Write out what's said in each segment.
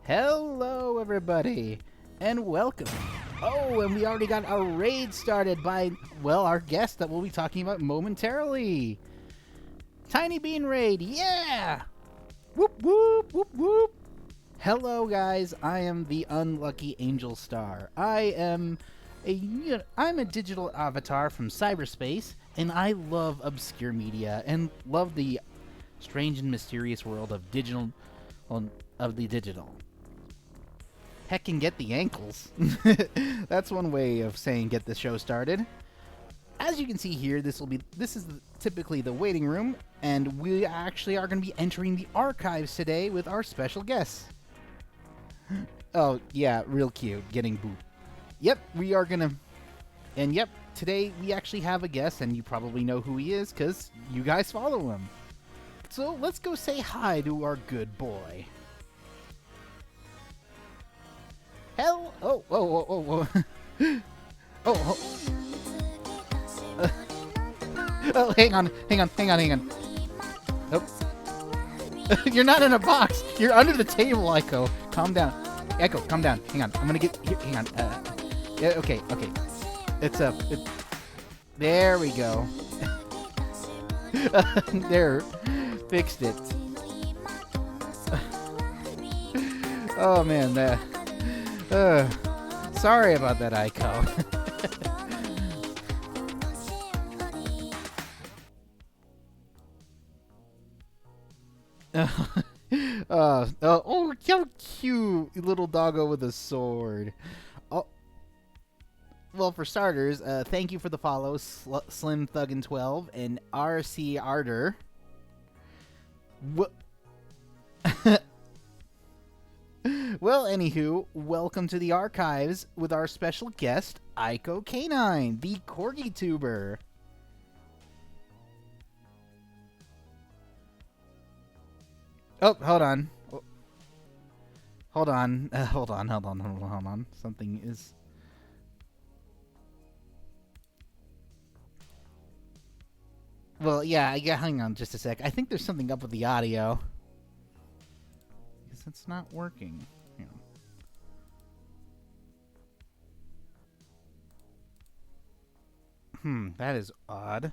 Hello, everybody, and welcome. Oh, and we already got our raid started by, well, our guest that we'll be talking about momentarily. Tiny Bean Raid, yeah! Whoop, whoop, whoop, whoop. Hello, guys. I am the unlucky Angel Star. I'm a digital avatar from cyberspace, and I love obscure media and love the strange and mysterious world of the digital. Heck, and get the ankles. That's one way of saying get the show started. As you can see here, this is typically the waiting room, and we actually are going to be entering the archives today with our special guests. Oh, yeah, real cute, getting booped. Yep, we are gonna... And yep, today we actually have a guest, and you probably know who he is, because you guys follow him. So let's go say hi to our good boy. Hell! Oh, whoa, whoa, whoa, whoa. Oh, oh, hang on. Oh. You're not in a box. You're under the table, Echo. Calm down. Echo, calm down. Hang on. I'm gonna get here. Hang on. Yeah, okay. It's up. There we go. There. Fixed it. Oh, man. Sorry about that, Echo. Oh, how cute, little doggo with a sword. Oh, well, for starters, thank you for the follow, Slim Thuggin 12 and RC Ardor. Well, anywho, welcome to the archives with our special guest, Ico Canine, the CorgiTuber. Oh, hold on. Hold on. Something is... Well, yeah, hang on just a sec. I think there's something up with the audio. Because it's not working. Hang on. That is odd.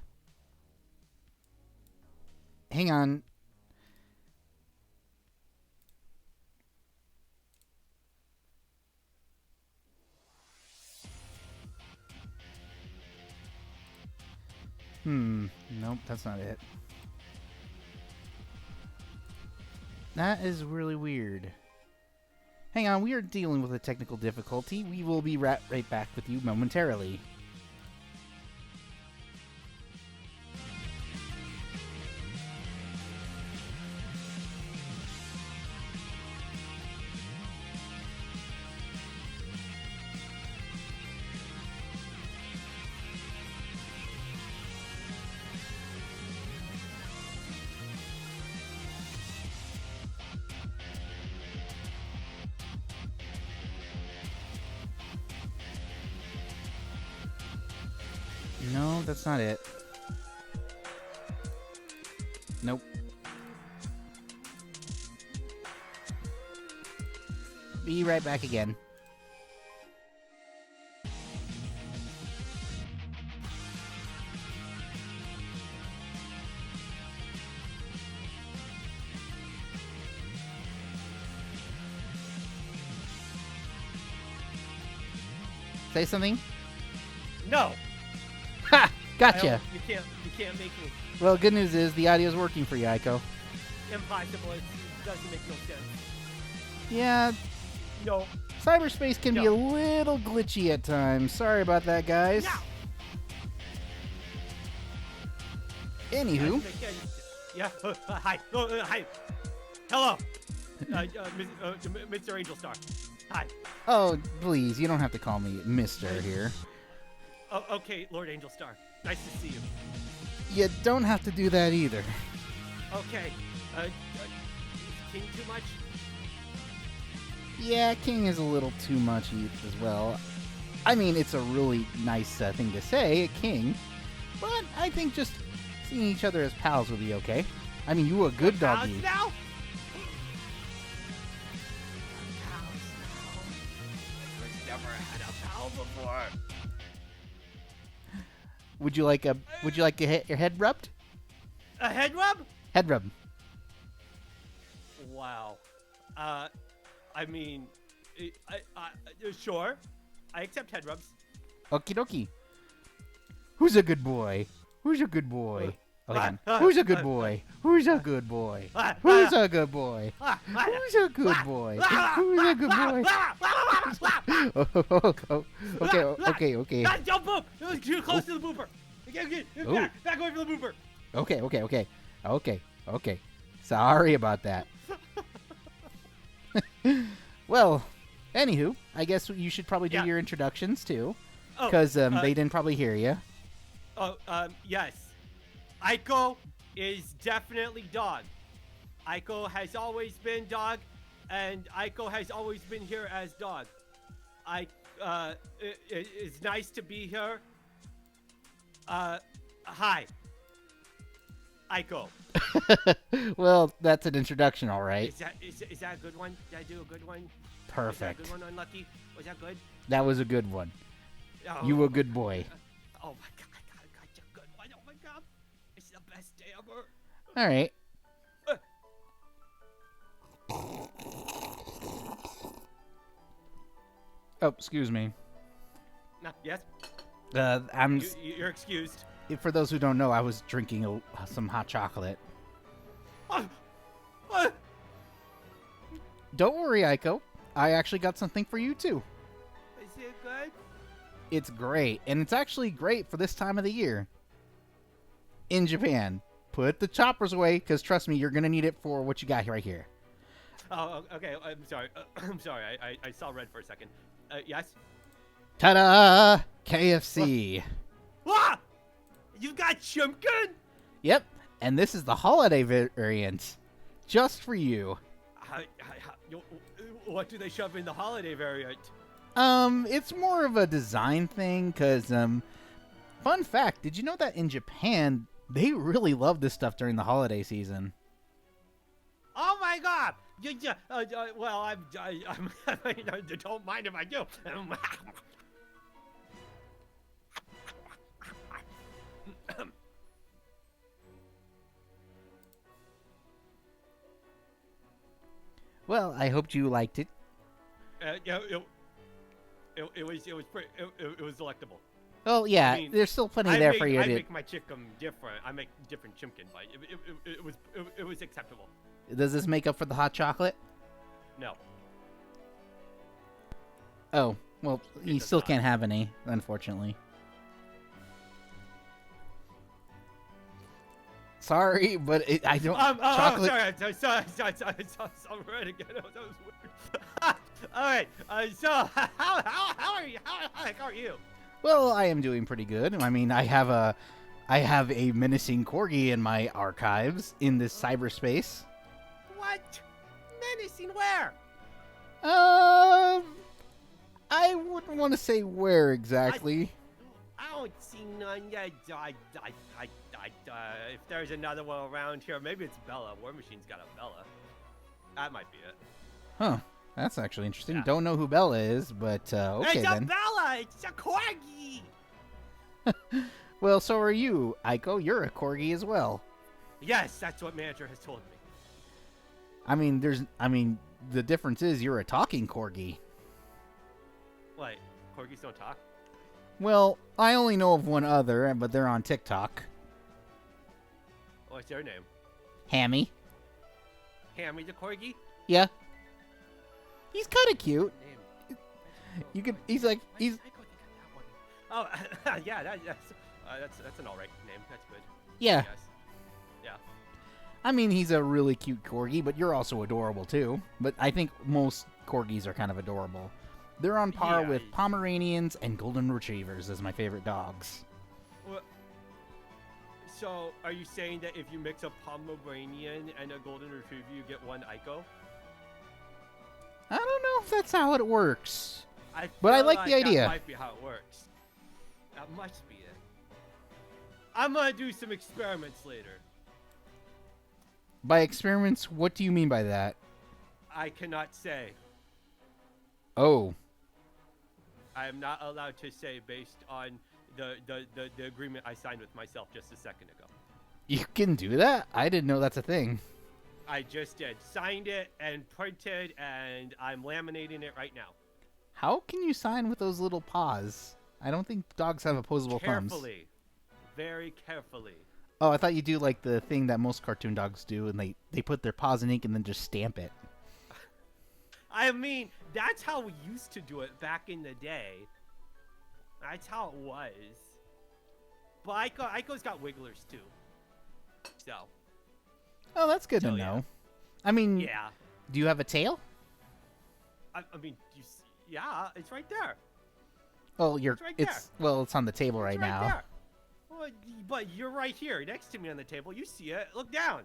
Hang on. Nope, that's not it. That is really weird. Hang on, we are dealing with a technical difficulty. We will be right back with you momentarily. No, that's not it. Nope. Be right back again. Say something? No! Ha! Gotcha! You can't make me. Well, good news is the audio's working for you, Ico. Impossible. It doesn't make no sense. Yeah, No. cyberspace can be a little glitchy at times. Sorry about that, guys. No. Anywho. Yeah. Hi. Hi. Hello. Mr. Angel Star. Hi. Oh, please, you don't have to call me Mr. here. Oh, okay, Lord Angel Star. Nice to see you. You don't have to do that either. Okay. Is King too much? Yeah, King is a little too much as well. I mean, it's a really nice thing to say, King. But I think just seeing each other as pals would be okay. I mean, you a good doggy. Now? never had a pal before. Would you like to hit your head rubbed? A head rub? Head rub. Wow. I mean, sure. I accept head rubs. Okie dokie. Who's a good boy? Who's a good boy? Who's a good boy? Who's a good boy? Who's a good boy? Who's a good boy? Who's a good boy? Okay. Don't move! You're too close to the booper. Back away from the booper. Okay. Sorry about that. Well, anywho, I guess you should probably do your introductions too, because they didn't probably hear you. Yes. Aiko is definitely dog. Aiko has always been dog, and Aiko has always been here as dog. It's nice to be here. Hi. Aiko. Well, that's an introduction, all right. Is that a good one? Did I do a good one? Perfect. Was that a good one, Unlucky? Was that good? That was a good one. Oh, You a good boy. Oh my god, I got you a good one. Oh my god. It's the best day ever. All right. Oh, excuse me. Yes? You're excused. For those who don't know, I was drinking some hot chocolate. Don't worry, Aiko. I actually got something for you, too. Is it good? It's great, and it's actually great for this time of the year. In Japan. Put the choppers away, because trust me, you're going to need it for what you got right here. Oh, okay. I'm sorry. I'm sorry. I saw red for a second. Yes? Ta-da! KFC. Ah! You got Chimkin? Yep, and this is the holiday variant. Just for you. What do they shove in the holiday variant? It's more of a design thing, because, fun fact, did you know that in Japan, they really love this stuff during the holiday season? Oh my god! Well, I don't mind if I do. Well, I hoped you liked it. It was delectable. Oh yeah, I mean, there's still plenty there for you I to. make my chicken different. I make different chimkin, but it was acceptable. Does this make up for the hot chocolate? No. Oh, well, you does still not. can't have any, unfortunately. Sorry, but I don't. Chocolate. Sorry, right again. That was weird. All right. So how are you? Well, I am doing pretty good. I mean, I have a menacing corgi in my archives in this cyberspace. What? Menacing where? I wouldn't want to say where exactly. I don't see none yet. If there's another one around here, maybe it's Bella. War Machine's got a Bella. That might be it. Huh. That's actually interesting. Yeah. Don't know who Bella is, but okay it's then. a Bella! It's a corgi! Well, so are you, Aiko. You're a corgi as well. Yes, that's what manager has told me. I mean, the difference is you're a talking corgi. What? Corgis don't talk? Well, I only know of one other, but they're on TikTok. What's their name? Hammy. Hammy the corgi? Yeah. He's kind of cute. Name. You could. He's like. He's. Oh, yeah. That's an alright name. That's good. Yeah. Yes. Yeah. I mean, he's a really cute corgi, but you're also adorable too. But I think most corgis are kind of adorable. They're on par with Pomeranians and Golden Retrievers as my favorite dogs. Well, so, are you saying that if you mix a Pomeranian and a Golden Retriever, you get one Aiko? I don't know if that's how it works. But I like the idea. That might be how it works. That must be it. I'm gonna do some experiments later. By experiments, what do you mean by that? I cannot say. Oh. I am not allowed to say based on the agreement I signed with myself just a second ago. You can do that? I didn't know that's a thing. I just did. Signed it and printed, and I'm laminating it right now. How can you sign with those little paws? I don't think dogs have opposable thumbs. Carefully. Very carefully. Oh, I thought you do like the thing that most cartoon dogs do, and they put their paws in ink and then just stamp it. I mean, that's how we used to do it back in the day. That's how it was. But Aiko's got wigglers too. So. Oh, that's good to know. Yeah. I mean, Yeah. do you have a tail? I mean, yeah, it's right there. Oh, It's right there. well, it's on the table It's right now. there. Well, but you're right here, next to me on the table. You see it. Look down.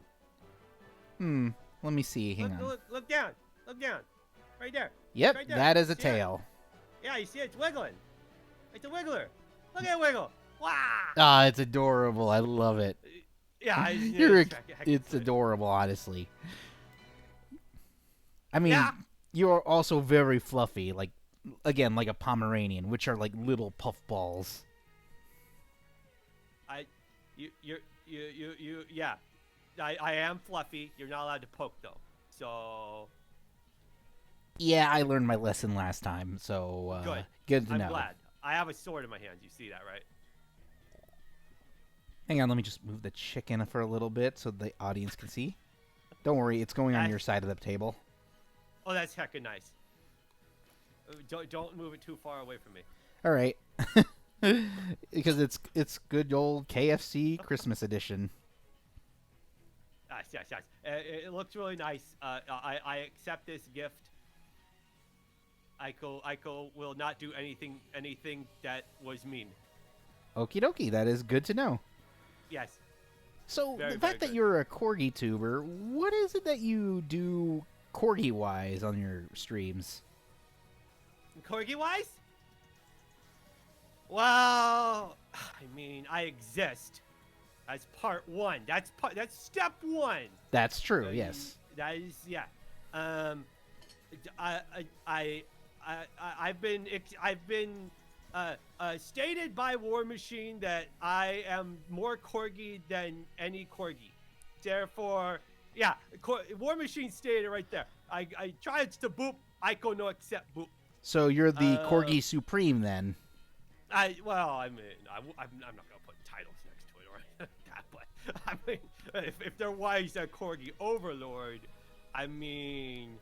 Let me see. Hang on. Look down. Look down. Right there. Yep, Right there. that is a See it? tail. Yeah, you see it? It's wiggling. It's a wiggler. Look at it wiggle. Wow. Ah, it's adorable. I love it. Yeah, It's adorable, honestly. I mean, Yeah. you're also very fluffy, like a Pomeranian, which are like little puff balls. Yeah. I am fluffy. You're not allowed to poke though. So Yeah, I learned my lesson last time, so good to know. I'm glad. I have a sword in my hands. You see that, right? Hang on, let me just move the chicken for a little bit so the audience can see. Don't worry, it's going on your side of the table. Oh, that's heckin' nice. Don't move it too far away from me. All right. Because it's good old KFC Christmas edition. Yes. It looks really nice. I accept this gift. Aiko will not do anything that was mean. Okie dokie, that is good to know. Yes. So Very, the very fact that good. you're a CorgiTuber, what is it that you do corgi-wise on your streams? Corgi-wise? Well, I mean, I exist. That's part one. That's step one. That's true, yes. That is, yeah. I've been stated by War Machine that I am more corgi than any corgi. Therefore, yeah, War Machine stated it right there. I tried to boop. Aiko no accept boop. So you're the Corgi Supreme then? I mean, I'm not gonna put titles next to it or anything like that, but I mean, if there was a Corgi Overlord, I mean,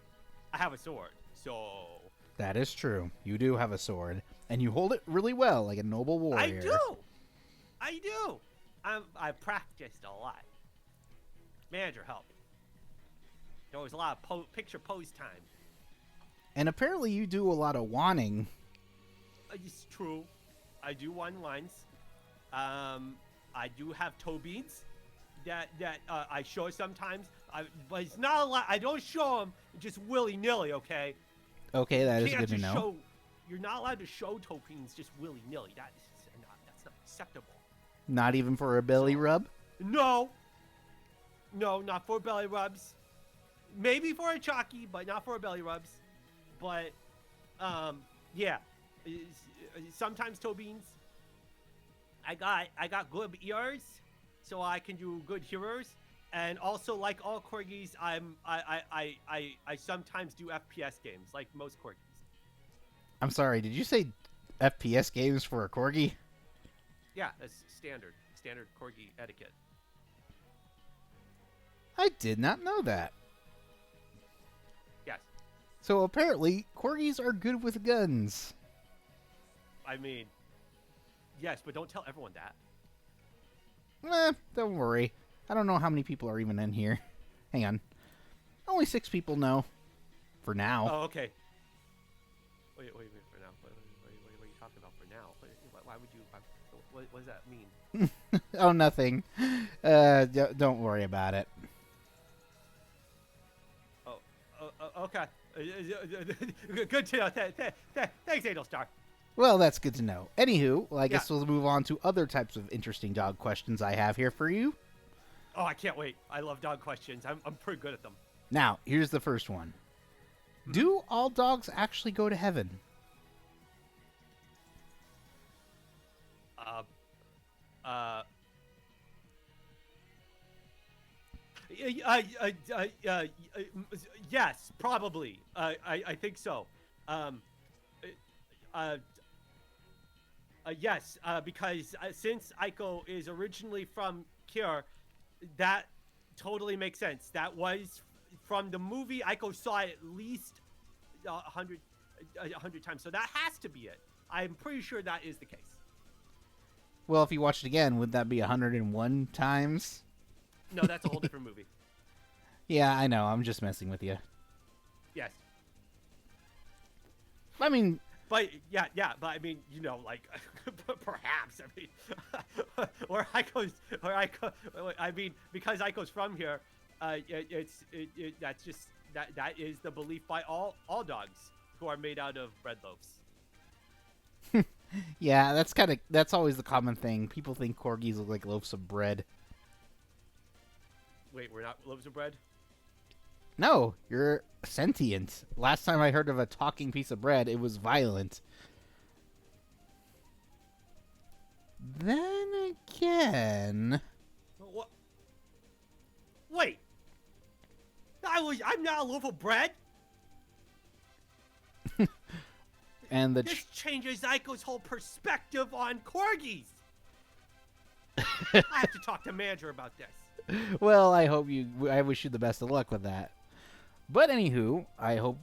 I have a sword, so. That is true. You do have a sword, and you hold it really well, like a noble warrior. I do. I practiced a lot. Manager helped. There was a lot of picture pose time. And apparently you do a lot of wanting. It's true. I do one lines. I do have toe beads that I show sometimes. But it's not a lot. I don't show them just willy-nilly, okay? Okay, that is Can't good to just know. You're not allowed to show toe beans just willy-nilly. That's not acceptable. Not even for a belly rub? No, not for belly rubs. Maybe for a chalky, but not for a belly rubs. But, yeah. Sometimes toe beans. I got good ears, so I can do good hearers. And also, like all corgis, I sometimes do FPS games, like most corgis. I'm sorry, did you say FPS games for a corgi? Yeah, that's standard corgi etiquette. I did not know that. Yes. So apparently, corgis are good with guns. I mean, yes, but don't tell everyone that. Don't worry. I don't know how many people are even in here. Hang on. Only 6 people know. For now. Oh, okay. Wait, for now. What are you talking about for now? Why would you... What does that mean? Oh, nothing. Don't worry about it. Oh, okay. Good to know. Thanks, Angel Star. Well, that's good to know. Anywho, well, I guess Yeah. we'll move on to other types of interesting dog questions I have here for you. Oh, I can't wait. I love dog questions. I'm pretty good at them. Now, here's the first one. Do all dogs actually go to heaven? Uh, yes, probably. I think so. Um, uh, yes, because since Aiko is originally from Kure, that totally makes sense. That was from the movie. Aiko saw it at least 100 times, so that has to be it. I'm pretty sure that is the case. Well, if you watched it again, would that be 101 times? No, that's a whole different movie. Yeah, I know. I'm just messing with you. Yes. I mean, But yeah, but I mean, like perhaps. I mean, I mean, because Aiko's from here, that's just that is the belief by all dogs who are made out of bread loaves. yeah, that's always the common thing. People think corgis look like loaves of bread. Wait, we're not loaves of bread? No, you're sentient. Last time I heard of a talking piece of bread, it was violent. Then again... What? Wait. I'm not a loaf of bread? And This changes Aiko's whole perspective on corgis. I have to talk to manager about this. Well, I wish you the best of luck with that. But anywho, I hope...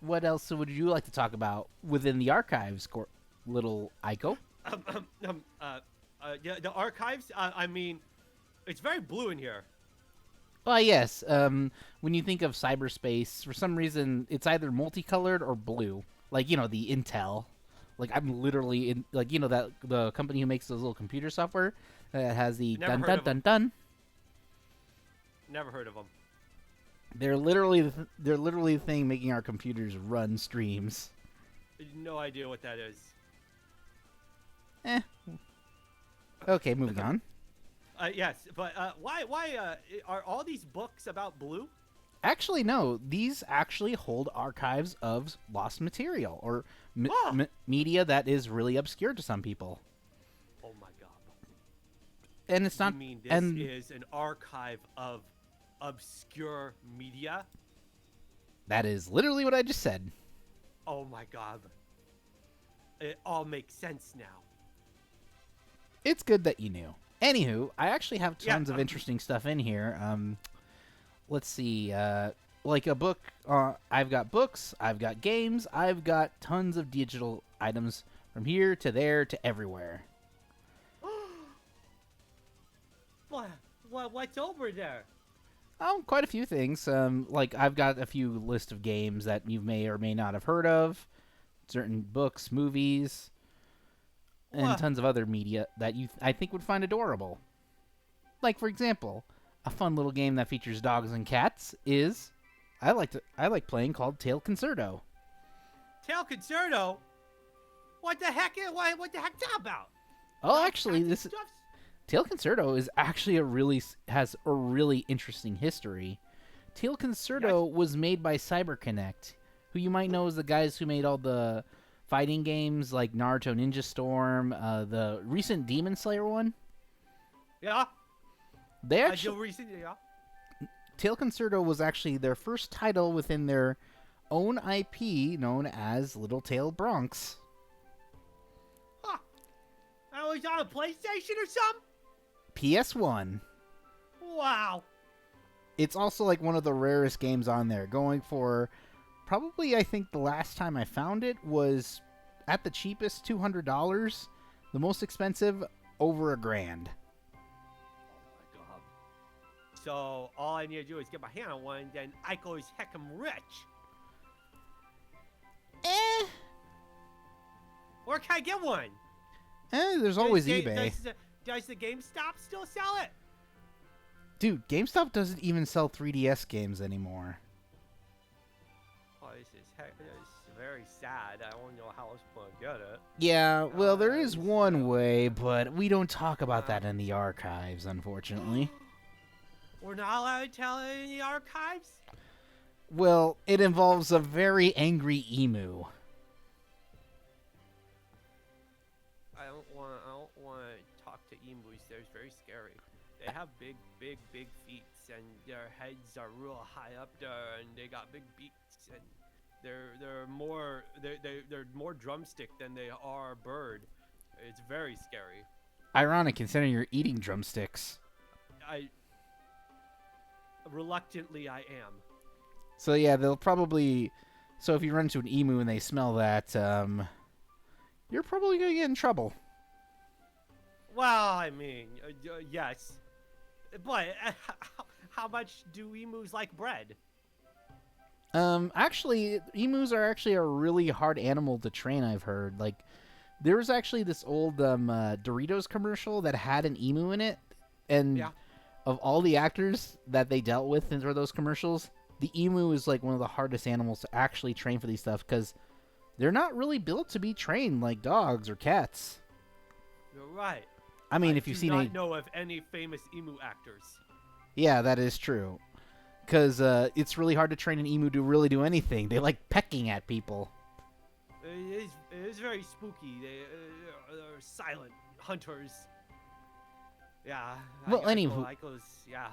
What else would you like to talk about within the archives, little Aiko? Yeah, the archives, I mean, it's very blue in here. Yes. When you think of cyberspace, for some reason, it's either multicolored or blue. Like, the Intel. Like, I'm literally in... Like, that the company who makes those little computer software that has the dun-dun-dun-dun. Never heard of them. They're literally the thing making our computers run streams. No idea what that is. Okay, moving on. Yes, but why are all these books about blue? Actually, no. These actually hold archives of lost material or media that is really obscure to some people. Oh my god! And it's not. You mean this is an archive of obscure media? That is literally what I just said. Oh my god! It all makes sense now. It's good that you knew. Anywho, I actually have tons of interesting stuff in here. Let's see. Like a book. I've got books. I've got games. I've got tons of digital items from here to there to everywhere. What's over there? Oh, quite a few things. Like I've got a few list of games that you may or may not have heard of. Certain books, movies, and tons of other media that I think would find adorable. Like, for example, a fun little game that features dogs and cats is I like playing called Tail Concerto. Tail Concerto? What the heck is what the heck's that about? Oh, actually, Tail Concerto is actually has a really interesting history. Tail Concerto was made by CyberConnect, who you might know as the guys who made all the fighting games like Naruto Ninja Storm, the recent Demon Slayer one. Yeah. They actually Tail Concerto was actually their first title within their own IP known as Little Tail Bronx. Huh. I was on a PlayStation or something? PS1. Wow. It's also like one of the rarest games on there, going for probably, I think the last time I found it was at the cheapest $200. The most expensive over $1,000. So all I need to do is get my hand on one, then Aiko is heckin' rich. Where can I get one? There's always eBay. Does the GameStop still sell it? Dude, GameStop doesn't even sell 3DS games anymore. Oh, this is very sad. I don't know how I was going to get it. Yeah, well, there is one way, but we don't talk about that in the archives, unfortunately. We're not allowed to tell it in the archives? Well, it involves a very angry emu. I don't want to talk to emus. They're very scary. They have big feet, and their heads are real high up there, and they got big beaks, and they're more drumstick than they are bird. It's very scary. Ironic, considering you're eating drumsticks. Reluctantly, I am. So yeah, they'll probably. So if you run into an emu and they smell that, you're probably gonna get in trouble. Well, I mean, yes, but how much do emus like bread? Actually, emus are actually a really hard animal to train. I've heard. Like, there was actually this old Doritos commercial that had an emu in it, and Yeah. of all the actors that they dealt with for those commercials, the emu is like one of the hardest animals to actually train for these stuff because they're not really built to be trained like dogs or cats. You're right. I mean, if you've seen I do not know of any famous emu actors. Yeah, that is true. Because it's really hard to train an emu to really do anything. They like pecking at people. It is very spooky. They're silent hunters. Yeah. Well, anywho. Yeah,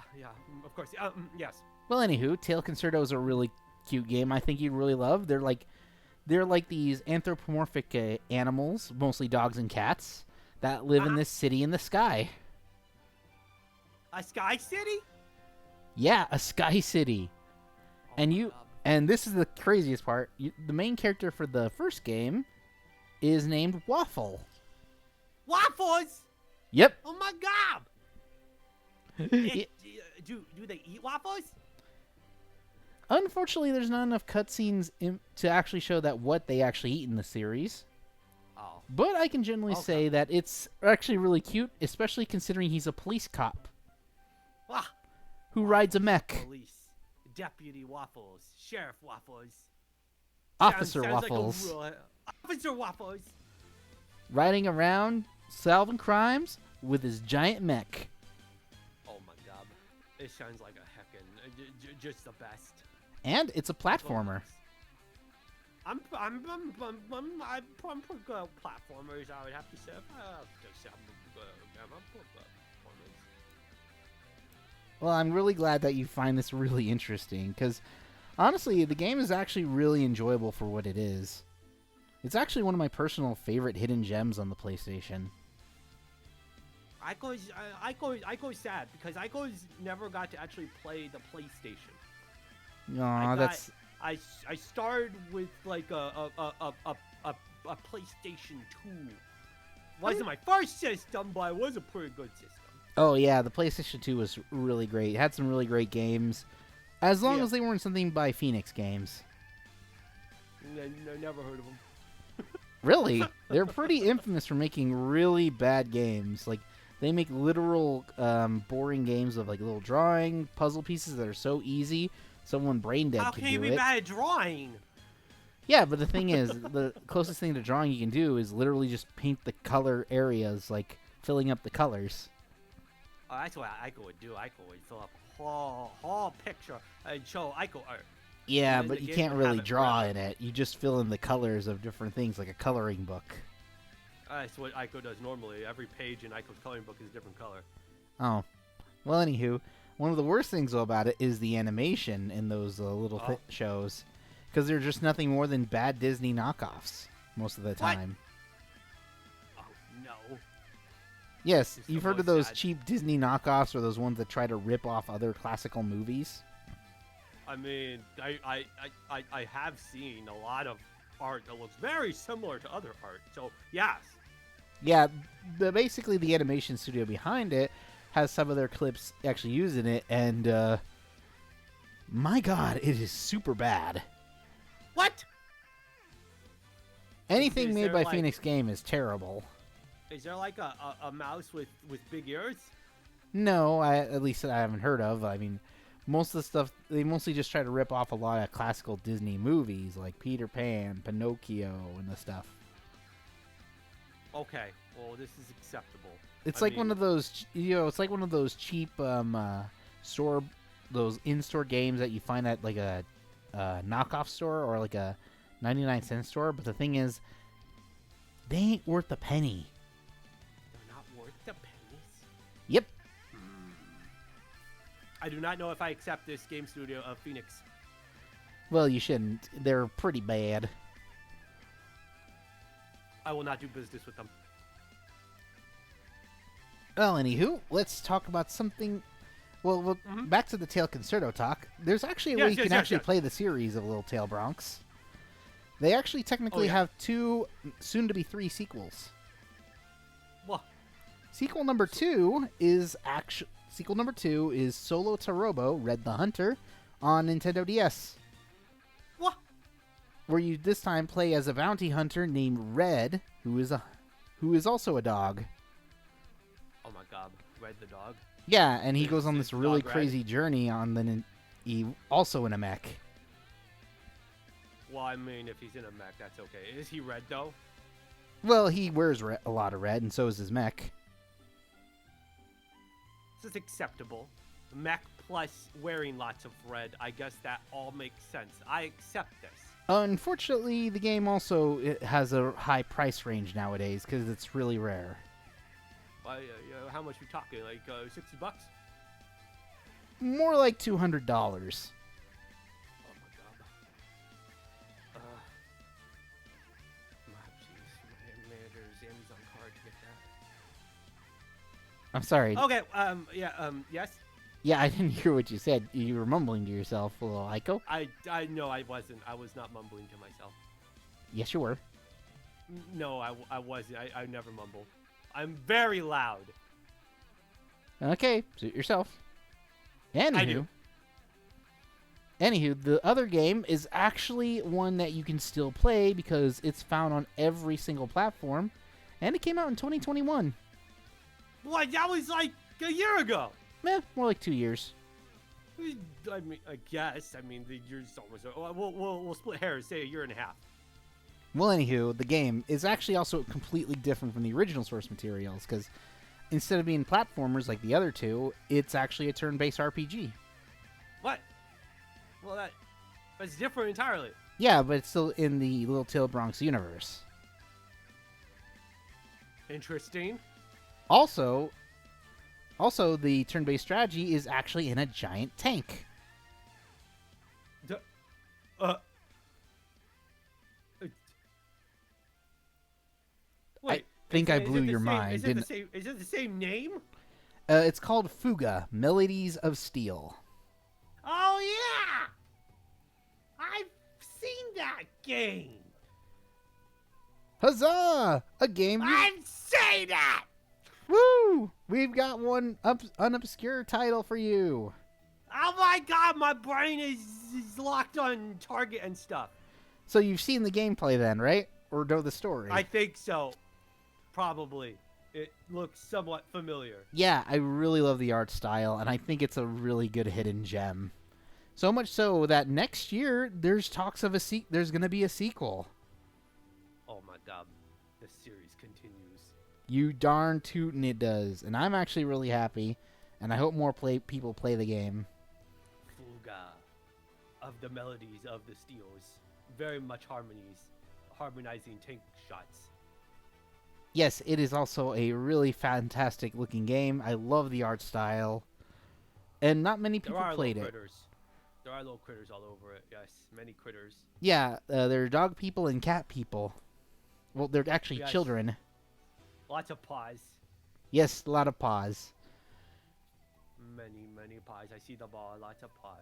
of course. Yes. Well, anywho, Tail Concerto is a really cute game. I think you'd really love. They're like these anthropomorphic animals, mostly dogs and cats, that live in this city in the sky. A sky city? Yeah, a sky city. Oh, And this is the craziest part. The main character for the first game is named Waffle. Waffles? Yep. Oh my god! Do they eat waffles? Unfortunately, there's not enough cutscenes to actually show that what they actually eat in the series. Oh. But I can generally say that it's actually really cute, especially considering he's a police cop who rides a mech. Police, Deputy Waffles, Sheriff Waffles, Officer sounds Waffles. Like Officer Waffles. Riding around, solving crimes with his giant mech. Oh my god. It sounds like a heckin' just the best. And it's a platformer. I'm pretty good at platformers, I would have to say. Well, I'm really glad that you find this really interesting, because honestly, the game is actually really enjoyable for what it is. It's actually one of my personal favorite hidden gems on the PlayStation. I go sad because I never got to actually play the PlayStation. I started with like a PlayStation 2. Wasn't my first system, but it was a pretty good system. Oh yeah, the PlayStation 2 was really great. It had some really great games, as long as they weren't something by Phoenix Games. I never heard of them. Really? They're pretty infamous for making really bad games. Like, they make literal boring games of like little drawing puzzle pieces that are so easy someone brain dead How could can you do be it. bad at drawing? Yeah, but the thing is, the closest thing to drawing you can do is literally just paint the color areas, like filling up the colors. Oh, that's what Ico would do. Ico would fill up a whole picture and show Ico art. Yeah, but you can't really draw in it. You just fill in the colors of different things, like a coloring book. That's what Ico does normally. Every page in Ico's coloring book is a different color. Oh. Well, anywho, one of the worst things, though, about it is the animation in those little shows. Because they're just nothing more than bad Disney knockoffs most of the time. Oh, no. Yes, you've heard of those cheap Disney knockoffs or those ones that try to rip off other classical movies? I mean, I have seen a lot of art that looks very similar to other art, so yes. Yeah, basically the animation studio behind it has some of their clips actually used in it, and my god, it is super bad. What? Anything made by Phoenix Game is terrible. Is there like a mouse with big ears? No, at least I haven't heard of. I mean, most of the stuff, they mostly just try to rip off a lot of classical Disney movies like Peter Pan, Pinocchio, and the stuff. Okay, well, this is acceptable. It's like one of those, it's like one of those cheap those in-store games that you find at like a knockoff store or like a 99-cent store. But the thing is, they ain't worth a penny. They're not worth a penny? I do not know if I accept this game studio of Phoenix. Well, you shouldn't. They're pretty bad. I will not do business with them. Well, anywho, let's talk about something. Well, back to the Tail Concerto talk. There's actually a way you can actually play the series of Little Tail Bronx. They actually technically have 2, soon-to-be 3 sequels. What? Sequel number 2 is Solo to Robo, Red the Hunter, on Nintendo DS. What? Where you this time play as a bounty hunter named Red, who is also a dog. Oh my god, Red the dog. Yeah, and he goes on this really crazy journey also in a mech. Well, I mean, if he's in a mech, that's okay. Is he red, though? Well, he wears a lot of red, and so is his mech. This is acceptable. Mech plus wearing lots of red. I guess that all makes sense. I accept this. Unfortunately, the game also has a high price range nowadays, because it's really rare. How much we talking? Like $60? More like $200. Oh my god. My manager's Amazon card to get that. I'm sorry. Okay. Yes. Yeah, I didn't hear what you said. You were mumbling to yourself, a little Aiko. I know I wasn't. I was not mumbling to myself. Yes, you were. No, I wasn't. I never mumble. I'm very loud. Okay, suit yourself. Anywho, I do. Anywho, the other game is actually one that you can still play because it's found on every single platform, and it came out in 2021. What? That was like a year ago. More like 2 years. I mean, I guess. I mean, the year's almost. We'll split hairs. Say a year and a half. Well, anywho, the game is actually also completely different from the original source materials because instead of being platformers like the other two, it's actually a turn-based RPG. What? Well, that's different entirely. Yeah, but it's still in the Little Tail Bronx universe. Interesting. Also, the turn-based strategy is actually in a giant tank. Wait, I think I blew your mind. Is it the same name? It's called Fuga, Melodies of Steel. Oh, yeah! I've seen that game! Huzzah! A game I've seen it! Woo! We've got one unobscure title for you. Oh my god, my brain is locked on Target and stuff. So you've seen the gameplay then, right? Or know the story? I think so. Probably. It looks somewhat familiar. Yeah, I really love the art style, and I think it's a really good hidden gem. So much so that next year, there's talks of there's going to be a sequel. Oh my god. The series continues. You darn tootin' it does. And I'm actually really happy, and I hope more people play the game. Fuga of the melodies of the steels. Very much harmonizing tank shots. Yes, it is also a really fantastic looking game. I love the art style. And not many people played it. There are little critters all over it. Yes, many critters. Yeah, they're dog people and cat people. Well, they're actually children. Lots of paws. Yes, a lot of paws. Many paws. I see the ball. Lots of paws.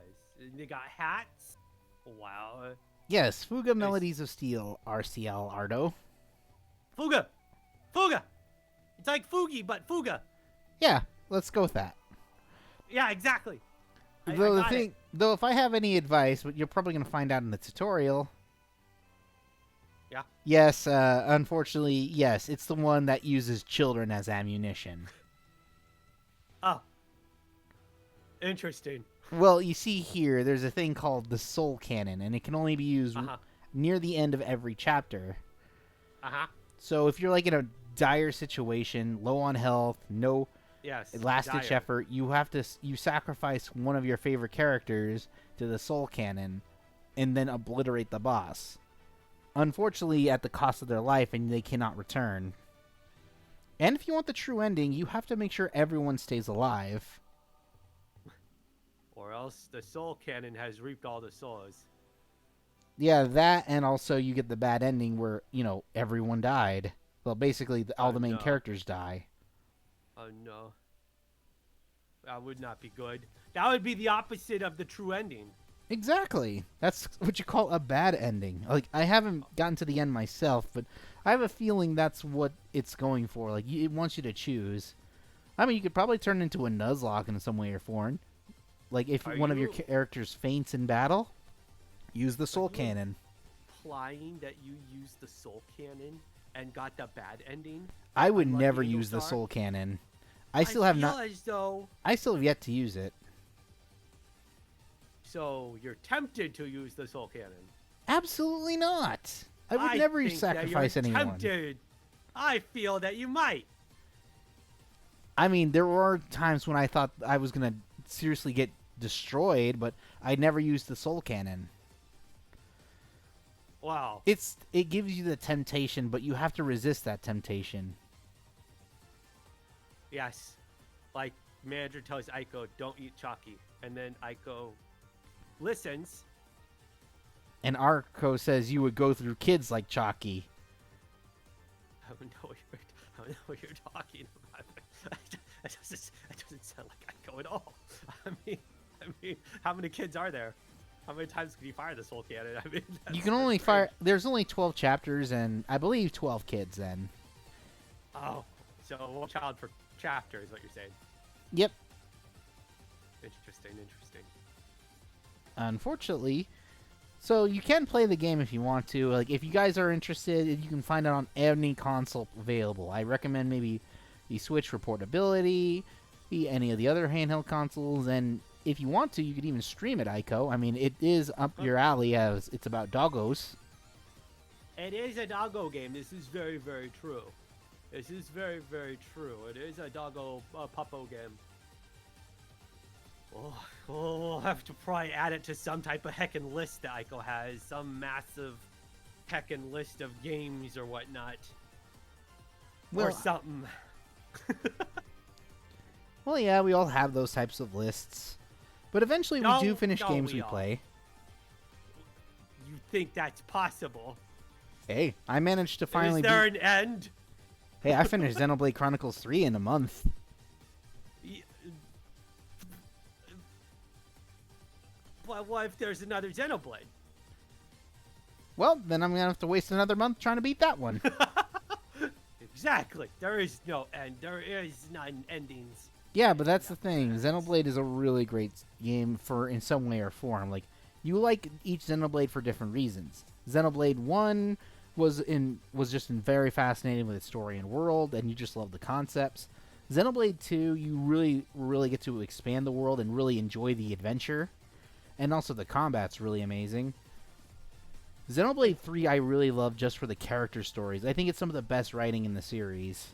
They got hats. Wow. Yes, Fuga Melodies of Steel, RCL Ardo. Fuga! Fuga! It's like Fugi, but Fuga. Yeah, let's go with that. Yeah, exactly. Though if I have any advice, what you're probably going to find out in the tutorial. Yeah. Yes, unfortunately, yes, it's the one that uses children as ammunition. Oh. Interesting. Well, you see here, there's a thing called the Soul Cannon, and it can only be used near the end of every chapter. So if you're like in a dire situation, low on health, no last-ditch effort, you sacrifice one of your favorite characters to the Soul Cannon, and then obliterate the boss. Unfortunately, at the cost of their life, and they cannot return. And if you want the true ending, you have to make sure everyone stays alive. or else the soul cannon has reaped all the souls. Yeah, that, and also you get the bad ending where, everyone died. Well, basically, all Oh the main no. characters die. Oh no. That would not be good. That would be the opposite of the true ending. Exactly. That's what you call a bad ending. Like, I haven't gotten to the end myself, but I have a feeling that's what it's going for. Like, it wants you to choose. I mean, you could probably turn it into a Nuzlocke in some way or form. Like, if Are one of your you characters faints in battle, use the are soul you cannon. implying that you used the soul cannon and got the bad ending? I would Unlucky never Angel use the Star? soul cannon. I still have feel not. as though I still have yet to use it. so you're tempted to use the soul cannon. Absolutely not. I would never think sacrifice that you're anyone. tempted. I feel that you might. I mean, there were times when I thought I was gonna seriously get destroyed, but I never used the soul cannon. Wow. It gives you the temptation, but you have to resist that temptation. Yes. Like manager tells Aiko, don't eat Chalky. And then Aiko listens. And Arco says you would go through kids like Chalky. I don't know what you're talking about. That doesn't sound like Aiko at all. I mean, how many kids are there? How many times can you fire the soul cannon? I mean, You can only fire. There's only 12 chapters, and I believe 12 kids. Then. Oh, so one child per chapter is what you're saying. Yep. Interesting. Unfortunately, so you can play the game if you want to. Like, if you guys are interested, you can find it on any console available. I recommend maybe the Switch for portability, any of the other handheld consoles, and if you want to, you could even stream it, Ico. I mean, it is up your alley as it's about doggos. It is a doggo game. This is very, very true. This is very, very true. It is a doggo puppo game. Oh, we'll have to probably add it to some type of heckin' list that Ico has. Some massive heckin' list of games or whatnot. Or Well, something. Well, yeah, we all have those types of lists. But eventually we do finish games we all. play. You think that's possible? Hey, I managed to finally Is there an end? Hey, I finished Xenoblade Chronicles 3 in a month. But what if there's another Xenoblade? Well, then I'm going to have to waste another month trying to beat that one. Exactly. There is no end. There is none endings. Yeah, but that's the thing. Xenoblade is a really great game in some way or form. Like, you like each Xenoblade for different reasons. Xenoblade 1 was just very fascinating with its story and world, and you just love the concepts. Xenoblade 2, you really get to expand the world and really enjoy the adventure. And also the combat's really amazing. Xenoblade 3 I really love just for the character stories. I think it's some of the best writing in the series.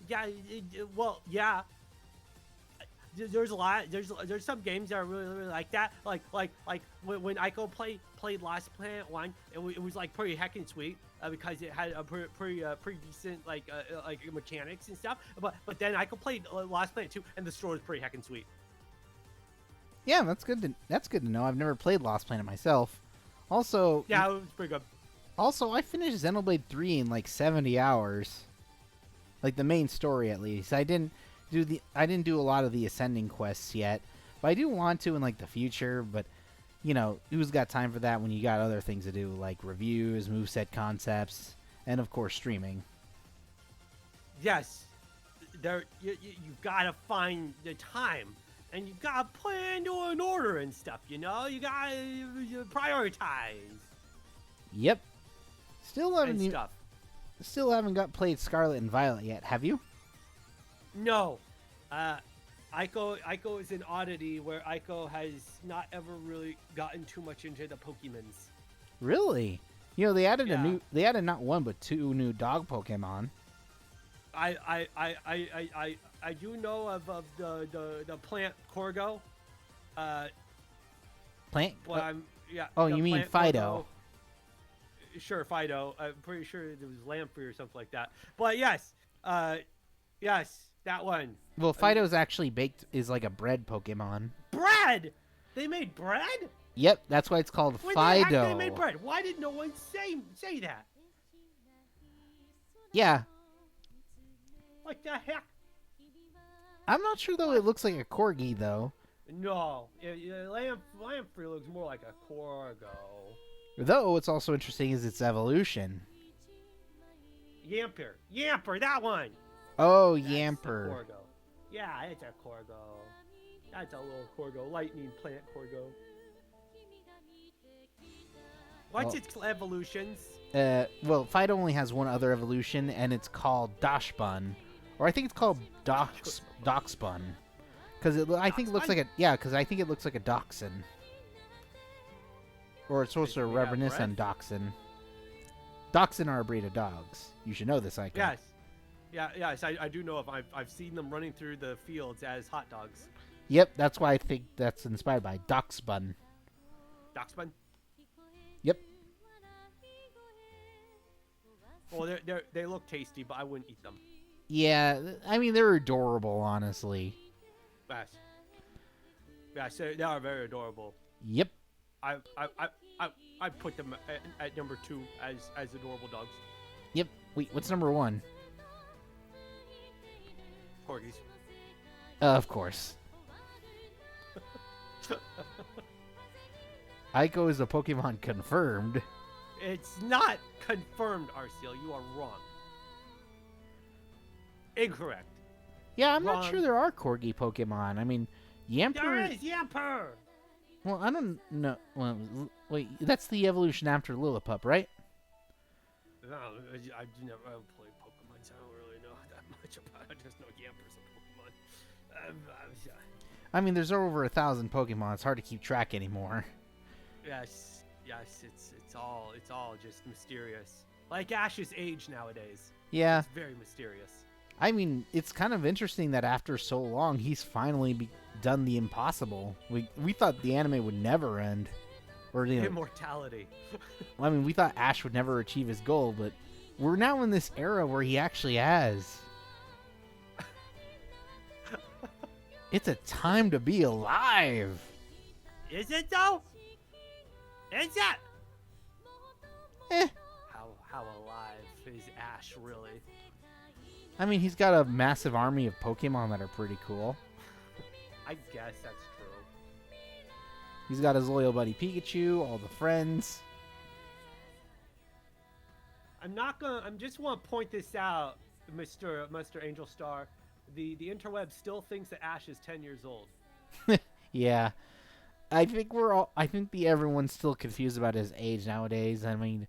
Yeah, well, yeah. There's a lot. There's some games that are really like that. Like when Ico played Lost Planet 1, it was like pretty heckin' sweet because it had a pretty decent like mechanics and stuff. But then Ico played Lost Planet 2, and the story was pretty heckin' sweet. Yeah, that's good to know. I've never played Lost Planet myself. Also, yeah, it was pretty good. Also, I finished Xenoblade 3 in like 70 hours. Like the main story at least. I didn't do a lot of the ascending quests yet, but I do want to in like the future, but who's got time for that when you got other things to do like reviews, moveset concepts, and of course streaming. Yes. You've got to find the time. And you gotta put it into an order and stuff, You gotta prioritize. Yep. Still stuff. haven't played Scarlet and Violet yet. Have you? No. Ico is an oddity where Ico has not ever really gotten too much into the Pokemons. Really? They added Yeah. they added not one but two new dog Pokemon. I do know of the plant Corgo. Plant? But Oh, the you mean plant Fido? Corgo. Sure, Fido. I'm pretty sure it was Lamprey or something like that. But yes, That one. Well, Fido's actually baked is like a bread Pokemon. Bread. They made bread. Yep, that's why it's called When Fido. the heck they made bread? Why did no one say that? Yeah. What the heck? I'm not sure though. It looks like a corgi though. No, Lamprey looks more like a Corgo. Though what's also interesting is its evolution. Yamper, that one. Oh, That's Yamper. a Corgo. Yeah, it's a Corgo. That's a little Corgo, lightning plant Corgo. What's its evolutions? Well, Fido only has one other evolution, and it's called Dachsbun, or I think it's called Dachsbun, because I think it looks like because I think it looks like a dachshund, or it's supposed to reminisce on dachshund. Dachshund are a breed of dogs. You should know this, Ike. Yes. Yes, I do know of. I've seen them running through the fields as hot dogs. Yep, that's why I think that's inspired by Dachsbun. Dachsbun? Yep. Well, they look tasty, but I wouldn't eat them. Yeah, I mean, they're adorable, honestly. Yes. Yes, they are very adorable. Yep. I put them at number 2 as adorable dogs. Yep. Wait, what's number 1? Corgis. Of course. Aiko is a Pokemon confirmed. It's not confirmed, Arceal. You are wrong. Incorrect. Yeah, I'm Wrong. not sure there are Corgi Pokemon. I mean, Yamper... There is Yamper! Well, I don't know. Well, wait, that's the evolution after Lillipup, right? No, I never played Pokemon, so I don't really know that much about it. I just know Yamper's a Pokemon. I mean, there's over 1,000 Pokemon. It's hard to keep track anymore. Yes, it's all just mysterious. Like Ash's age nowadays. Yeah. It's very mysterious. I mean, it's kind of interesting that after so long, he's finally done the impossible. We thought the anime would never end. Or, you know, Immortality. I mean, we thought Ash would never achieve his goal, but we're now in this era where he actually has. It's a time to be alive. Is it though? Is it? Eh. How alive is Ash really? I mean, he's got a massive army of Pokemon that are pretty cool. I guess that's true. He's got his loyal buddy Pikachu, all the friends. I'm just want to point this out, Mr. Angel Star. The interweb still thinks that Ash is 10 years old. Yeah. I think everyone's still confused about his age nowadays. I mean,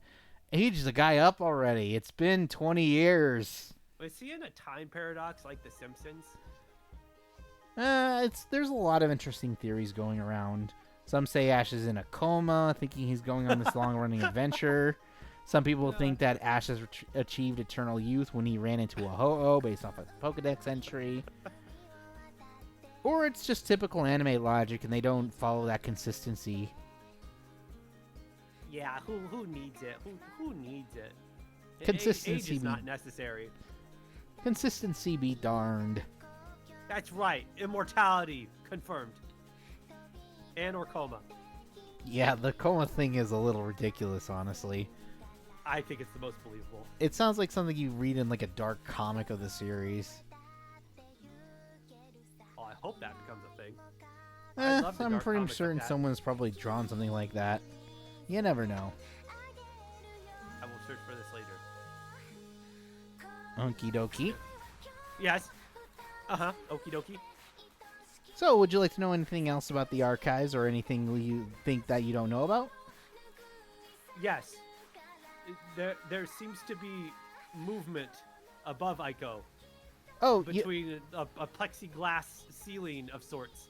age the guy up already. It's been 20 years. Is he in a time paradox like The Simpsons? There's a lot of interesting theories going around. Some say Ash is in a coma, thinking he's going on this long-running adventure. Some people think that Ash has achieved eternal youth when he ran into a Ho-Oh based off a Pokedex entry. Or it's just typical anime logic and they don't follow that consistency. Yeah, who needs it? Who needs it? Consistency Age is not necessary. Consistency be darned. That's right. Immortality confirmed. And or coma. Yeah, the coma thing is a little ridiculous, honestly. I think it's the most believable. It sounds like something you read in like a dark comic of the series. Oh, I hope that becomes a thing. I'd love the I'm dark pretty comic of certain that. someone's probably drawn something like that. You never know. I will search for this later. Okie dokie. Yes. Uh-huh. Okie dokie. So, would you like to know anything else about the archives or anything you think that you don't know about? Yes. There seems to be movement above Ico. Oh, Between a plexiglass ceiling of sorts.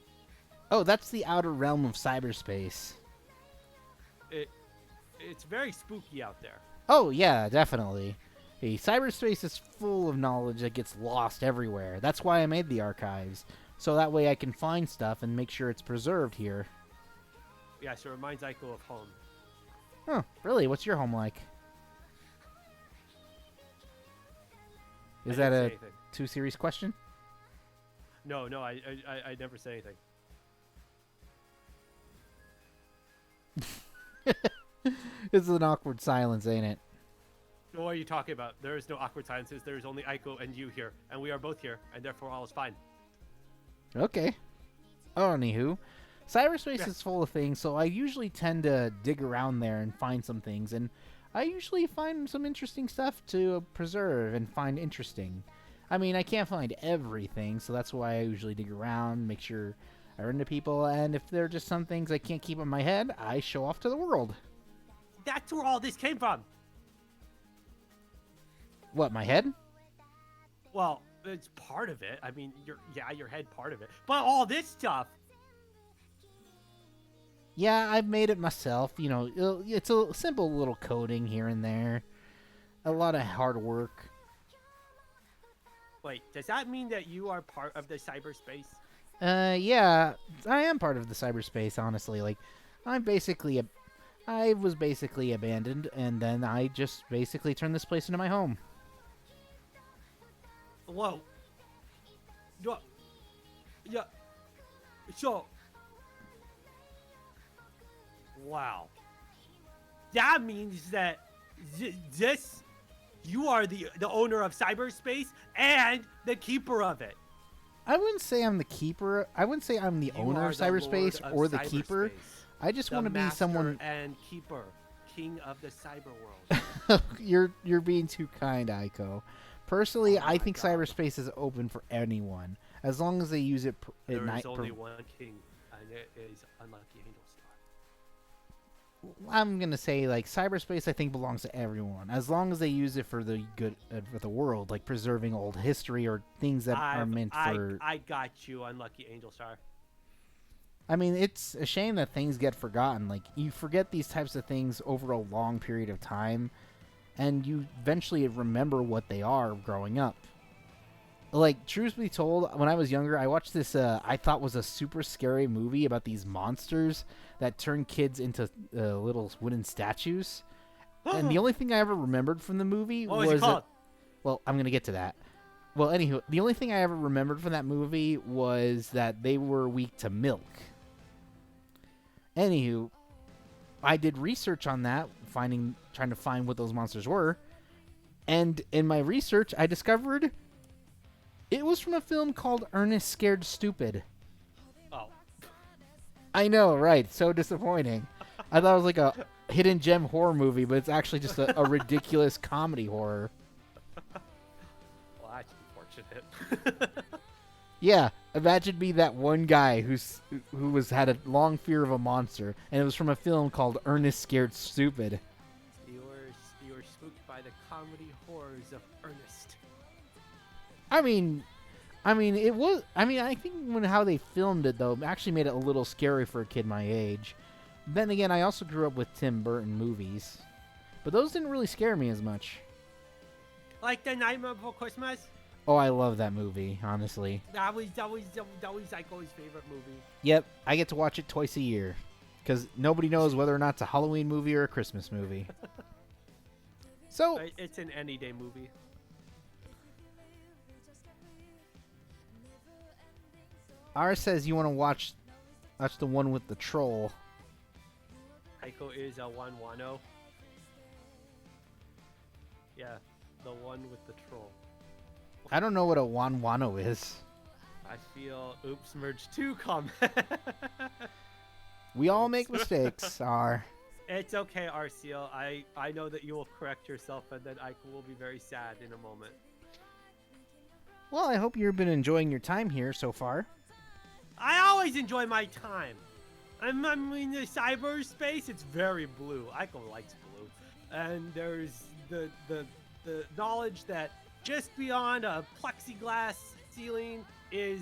Oh, that's the outer realm of cyberspace. It's very spooky out there. Oh, yeah, definitely. Hey, cyberspace is full of knowledge that gets lost everywhere. That's why I made the archives. So that way I can find stuff and make sure it's preserved here. Yeah, so it reminds Ico of home. Huh, really? What's your home like? Is that a too serious question? No, no, I never say anything. It's an awkward silence, ain't it? What are you talking about? There is no awkward silences. There is only Aiko and you here, and we are both here, and therefore all is fine. Okay. Oh, anywho. Cyberspace Yeah. is full of things, so I usually tend to dig around there and find some things, and I usually find some interesting stuff to preserve and find interesting. I mean, I can't find everything, so that's why I usually dig around, make sure I run into people, and if there are just some things I can't keep in my head, I show off to the world. That's where all this came from. What, my head? Well, it's part of it. I mean, your head part of it, but all this stuff. Yeah, I've made it myself. You know, it's a simple little coding here and there. A lot of hard work. Wait, does that mean that you are part of the cyberspace? Yeah, I am part of the cyberspace, honestly. Like, I was basically abandoned, and then I just basically turned this place into my home. Whoa. Yeah. So. Wow. That means that you are the owner of cyberspace and the keeper of it. I wouldn't say I'm the keeper. I wouldn't say I'm the You owner are of the cyberspace lord of or the keeper. cyberspace. I just The want to be master someone. and keeper, king of the cyber world. You're being too kind, Aiko. Personally, Oh I my think God. cyberspace is open for anyone as long as they use it at There night. is only one king, and it is Unlucky Angel Star. I'm gonna say like cyberspace. I think belongs to everyone as long as they use it for the good for the world, like preserving old history or things that are meant for. I got you, Unlucky Angel Star. I mean, it's a shame that things get forgotten. Like, you forget these types of things over a long period of time, and you eventually remember what they are growing up. Like, truth be told, when I was younger, I watched this, I thought was a super scary movie about these monsters that turn kids into little wooden statues. And the only thing I ever remembered from the movie What was it called? well, I'm going to get to that. Well, anywho, the only thing I ever remembered from that movie was that they were weak to milk. Anywho, I did research on that, trying to find what those monsters were, and in my research, I discovered it was from a film called Ernest Scared Stupid. Oh. I know, right? So disappointing. I thought it was like a hidden gem horror movie, but it's actually just a ridiculous comedy horror. Well, that's unfortunate. Yeah, imagine me that one guy who had a long fear of a monster, and it was from a film called Ernest Scared Stupid. You were spooked by the comedy horrors of Ernest. I mean, it was. I mean, I think how they filmed it though actually made it a little scary for a kid my age. Then again, I also grew up with Tim Burton movies, but those didn't really scare me as much. Like The Nightmare Before Christmas? Oh, I love that movie, honestly. That was Aiko's favorite movie. Yep, I get to watch it twice a year, because nobody knows whether or not it's a Halloween movie or a Christmas movie. So, It's an any day movie. R says you want to watch the one with the troll. Aiko is a one wano. Yeah, the one with the troll. I don't know what a Wanwano is. I feel Oops Merge 2 comment. We all make mistakes, R. It's okay, Arceal. I know that you will correct yourself, and then Aiko will be very sad in a moment. Well, I hope you've been enjoying your time here so far. I always enjoy my time. I mean, the cyberspace, it's very blue. Aiko likes blue. And there's the knowledge that just beyond a plexiglass ceiling is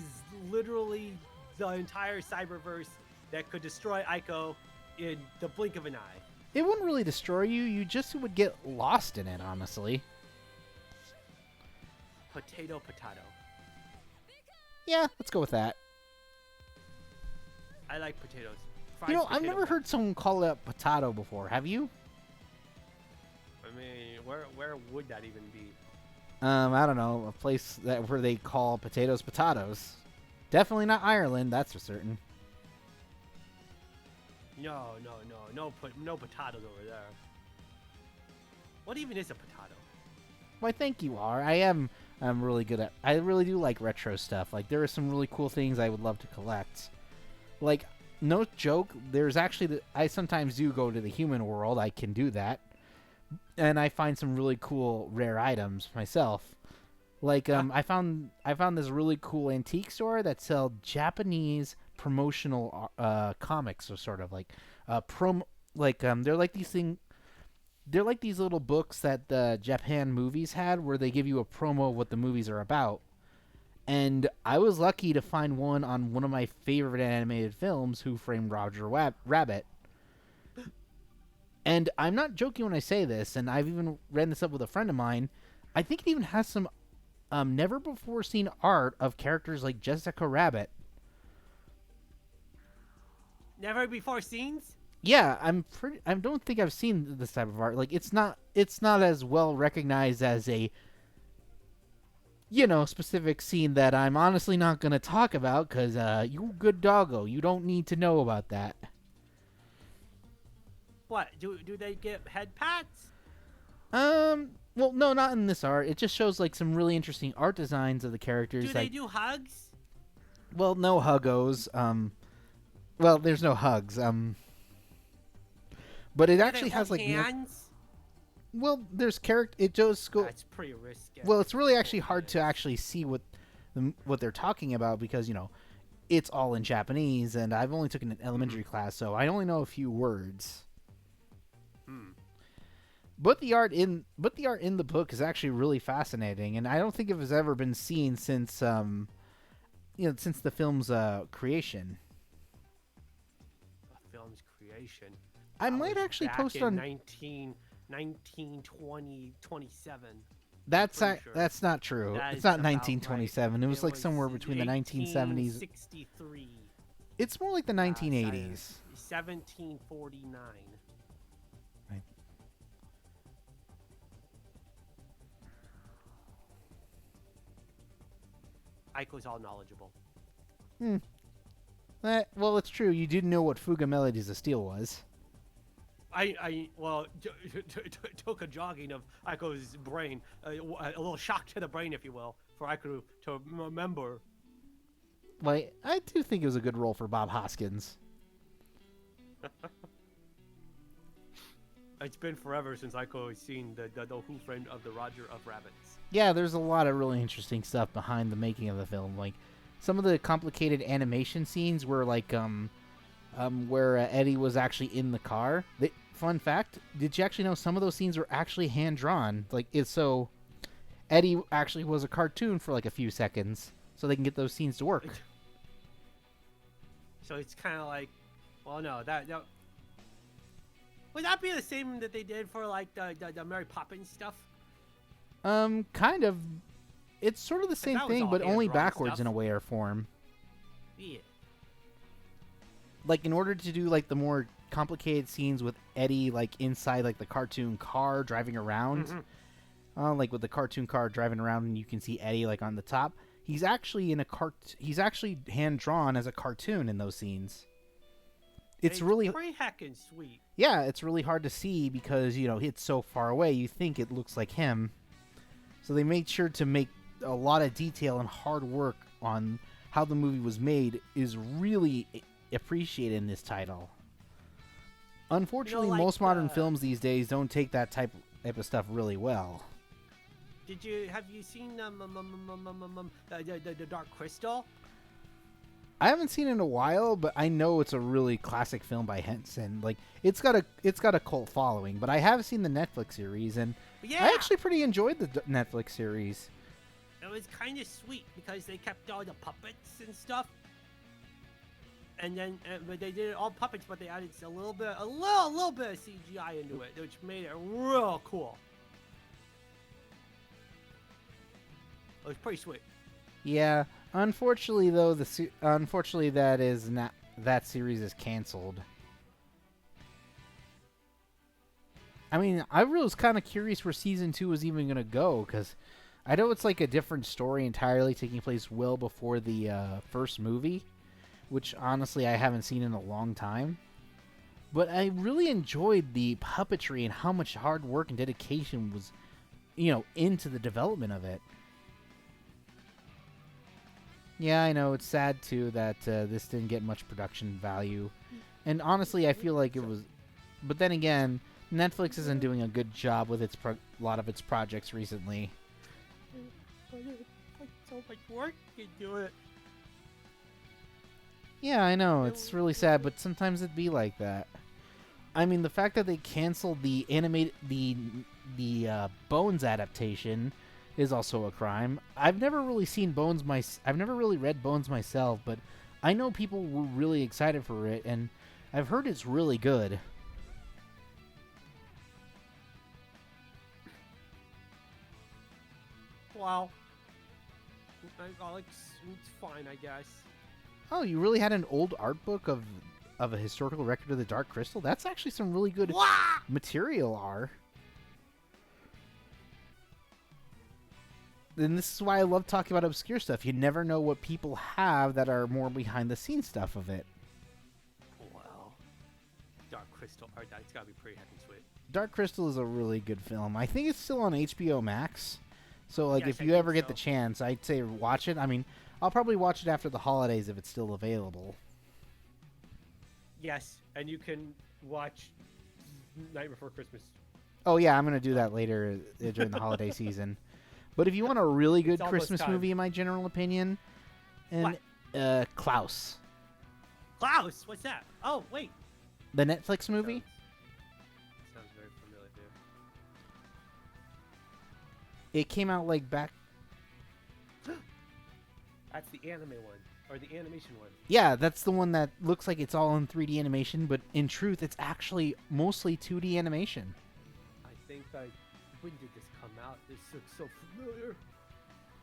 literally the entire cyberverse that could destroy Aiko in the blink of an eye. It wouldn't really destroy you. You just would get lost in it, honestly. Potato. Yeah, let's go with that. I like potatoes. You know, Fried I've never potato. heard someone call it potato before. Have you? I mean, where would that even be? I don't know. A place where they call potatoes potatoes. Definitely not Ireland, that's for certain. No potatoes over there. What even is a potato? Well, I think you are. I'm really good at... I really do like retro stuff. Like, there are some really cool things I would love to collect. Like, no joke, there's actually... I sometimes do go to the human world. I can do that. And I find some really cool rare items myself. Like, I found this really cool antique store that sell Japanese promotional comics, or sort of like they're like these little books that the Japan movies had, where they give you a promo of what the movies are about. And I was lucky to find one on one of my favorite animated films, Who Framed Roger Rabbit. And I'm not joking when I say this, and I've even read this up with a friend of mine. I think it even has some never before seen art of characters like Jessica Rabbit. Never before scenes? Yeah, I don't think I've seen this type of art. Like, it's not as well recognized as a, specific scene that I'm honestly not going to talk about, because you good doggo, you don't need to know about that. What, do they get head pats? Well, no, not in this art. It just shows like some really interesting art designs of the characters. Do they do hugs? Well, no huggos. Well, there's no hugs. But it actually has like hands. Well, there's character. It does go. That's pretty risky. Well, it's really actually hard to actually see what they're talking about, because it's all in Japanese, and I've only taken an elementary class, so I only know a few words. But the art in the book is actually really fascinating, and I don't think it has ever been seen since since the film's creation. The film's creation. I might actually post on 1920, 27. That's not true. It's not 1927. Right. It was like somewhere between the 1970s. 63. It's more like the 1980s. 1749. Right. Aiko's all knowledgeable. Well, it's true. You didn't know what Fuga Melodies of Steel was. Well, took a jogging of Aiko's brain, a little shock to the brain, if you will, for Aiko to remember. Well, I do think it was a good role for Bob Hoskins. It's been forever since Aiko has seen the Who Framed of the Roger of Rabbits. Yeah, there's a lot of really interesting stuff behind the making of the film. Like, some of the complicated animation scenes where, like, where Eddie was actually in the car. Fun fact, did you actually know some of those scenes were actually hand-drawn? Like, so Eddie actually was a cartoon for, like, a few seconds, so they can get those scenes to work. So it's kind of like, well, no, that would that be the same that they did for, like, the Mary Poppins stuff? Kind of. It's sort of the same thing, but only backwards stuff. In a way or form. Yeah. Like, in order to do, like, the more complicated scenes with Eddie, like, inside, like, the cartoon car driving around, like, with the cartoon car driving around, and you can see Eddie, like, on the top, he's actually he's actually hand-drawn as a cartoon in those scenes. It's really pretty heckin' sweet. Yeah, it's really hard to see because, it's so far away, you think it looks like him. So they made sure to make a lot of detail and hard work on how the movie was made is really appreciated in this title. Unfortunately, most modern films these days don't take that type of stuff really well. Have you seen the Dark Crystal? I haven't seen it in a while, but I know it's a really classic film by Henson. Like, it's got a cult following, but I have seen the Netflix series, and I actually pretty enjoyed the Netflix series. It was kind of sweet because they kept all the puppets and stuff. And then, but they did it all puppets, but they added a little bit of CGI into it, which made it real cool. It was pretty sweet. Yeah, unfortunately though, that series is canceled. I mean, I was kind of curious where season 2 was even gonna go, because I know it's like a different story entirely, taking place well before the first movie, which honestly I haven't seen in a long time. But I really enjoyed the puppetry and how much hard work and dedication was, into the development of it. Yeah, I know it's sad too that this didn't get much production value, and honestly, I feel like it was. But then again, Netflix isn't doing a good job with a lot of its projects recently. So much work to do it. Yeah, I know it's really sad, but sometimes it be like that. I mean, the fact that they canceled the Bones adaptation is also a crime. I've never really seen Bones I've never really read Bones myself, but I know people were really excited for it, and I've heard it's really good. Wow. Alex, it's fine, I guess. Oh, you really had an old art book of a historical record of the Dark Crystal? That's actually some really good material, R. And this is why I love talking about obscure stuff. You never know what people have that are more behind the scenes stuff of it. Wow. Dark Crystal art, that's gotta be pretty heavy sweet. Dark Crystal is a really good film. I think it's still on HBO Max. So, like, Yes, if I you think ever get so. the chance, I'd say watch it. I mean, I'll probably watch it after the holidays if it's still available. Yes, and you can watch Night Before Christmas. Oh, yeah, I'm going to do that later during the holiday season. But if you want a really good It's almost Christmas time. movie, in my general opinion, and Klaus, Klaus, what's that? Oh, wait. the Netflix movie. Sounds very familiar. It came out like back. That's the anime one, or the animation one. Yeah, that's the one that looks like it's all in 3D animation, but in truth, it's actually mostly 2D animation. I think when did this come out? This looks so familiar.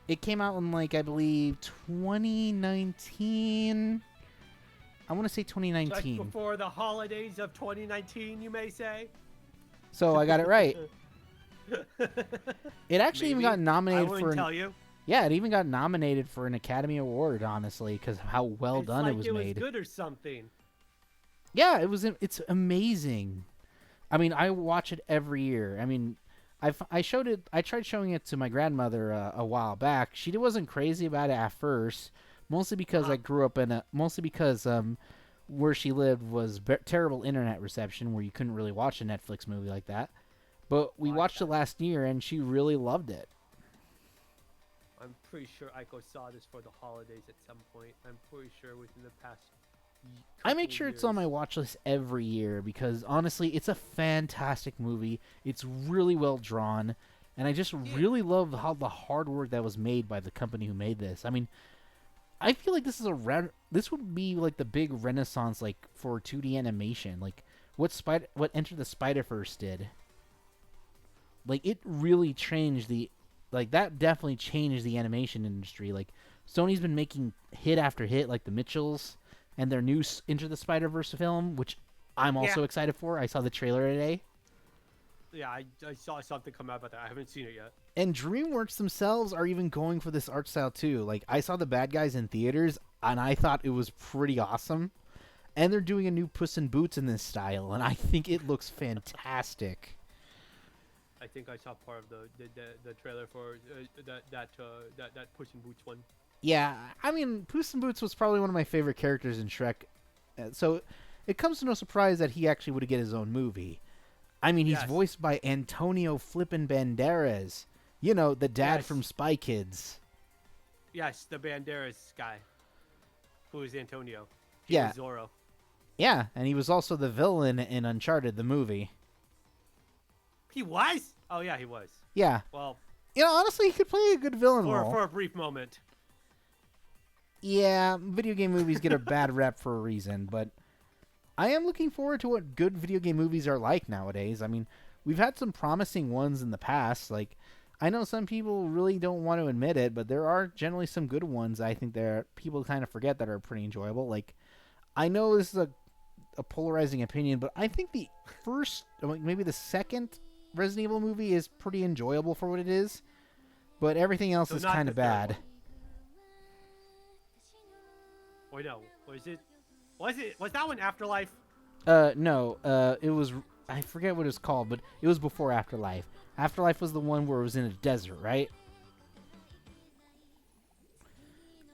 It came out in, like, I believe 2019. I want to say Just 2019. before the holidays of 2019, you may say. So I got it right. It actually even Maybe. got nominated I for wouldn't tell you. Yeah, it even got nominated for an Academy Award, honestly, because of how well done like it was it made. was good or something. Yeah, it's amazing. I mean, I watch it every year. I mean, I tried showing it to my grandmother a while back. She wasn't crazy about it at first, mostly because I grew up mostly because where she lived was terrible internet reception, where you couldn't really watch a Netflix movie like that. But we watched it last year, and she really loved it. I'm pretty sure Aiko saw this for the holidays at some point. I'm pretty sure within the past. I make sure it's on my years. watch list every year because honestly, it's a fantastic movie. It's really well drawn, and I just really love how the hard work that was made by the company who made this. I mean, I feel like this is this would be like the big renaissance, like, for 2D animation, like what Enter the Spider-Verse did. Like, it really changed that definitely changed the animation industry. Like, Sony's been making hit after hit, like the Mitchells and their new Into the Spider-Verse film, which I'm also excited for. I saw the trailer today. Yeah, I saw something come out about that. I haven't seen it yet. And DreamWorks themselves are even going for this art style too. Like, I saw The Bad Guys in theaters, and I thought it was pretty awesome. And they're doing a new Puss in Boots in this style, and I think it looks fantastic. I think I saw part of the trailer for that Puss in Boots one. Yeah, I mean, Puss in Boots was probably one of my favorite characters in Shrek. So it comes to no surprise that he actually would get his own movie. I mean, he's voiced by Antonio Flippin' Banderas. You know, the dad from Spy Kids. Yes, the Banderas guy. Who is Antonio? He was Zorro. Yeah, and he was also the villain in Uncharted, the movie. He was? Oh, yeah, he was. Yeah. Well, honestly, he could play a good villain role. For a brief moment. Yeah, video game movies get a bad rep for a reason, but I am looking forward to what good video game movies are like nowadays. I mean, we've had some promising ones in the past. Like, I know some people really don't want to admit it, but there are generally some good ones I think people kind of forget that are pretty enjoyable. Like, I know this is a polarizing opinion, but I think the first, maybe the second Resident Evil movie is pretty enjoyable for what it is. but everything else So is not kind the of third bad. one. Wait, no. Was it? Was that one Afterlife? No. It was. I forget what it's called, but it was before Afterlife. Afterlife was the one where it was in a desert, right?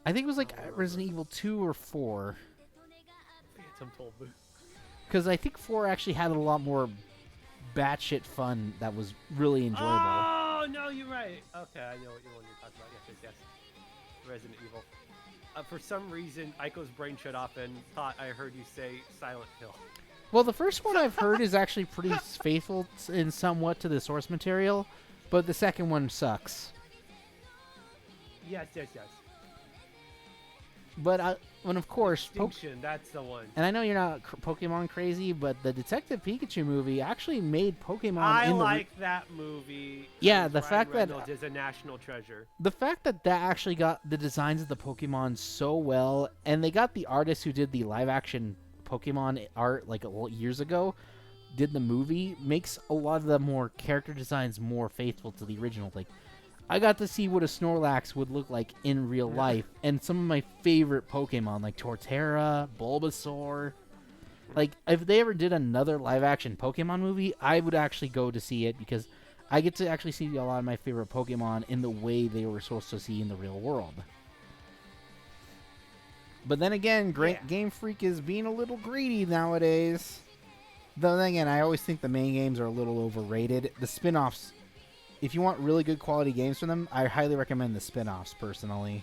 I think it was like Resident Evil 2 or 4. Phantom Tollbooth. Because I think 4 actually had a lot more batshit fun that was really enjoyable. Oh no, you're right. Okay, I know what you're talking about. Yes. Resident Evil. For some reason, Aiko's brain shut off and thought I heard you say Silent Hill. Well, the first one I've heard is actually pretty faithful in somewhat to the source material, but the second one sucks. Yes. But when of course, Extinction, that's the one. and I know you're not Pokemon crazy, but the Detective Pikachu movie actually made Pokemon. I like that movie. Yeah, the Ryan fact that Reynolds is a national treasure. the fact that actually got the designs of the Pokemon so well, and they got the artist who did the live action Pokemon art like years ago, did the movie, makes a lot of the more character designs more faithful to the original. Like, I got to see what a Snorlax would look like in real life, and some of my favorite Pokemon like Torterra, Bulbasaur. Like, if they ever did another live-action Pokemon movie, I would actually go to see it because I get to actually see a lot of my favorite Pokemon in the way they were supposed to see in the real world. But then again, Game Freak is being a little greedy nowadays. Though then again, I always think the main games are a little overrated. The spin-offs, if you want really good quality games from them, I highly recommend the spin-offs personally.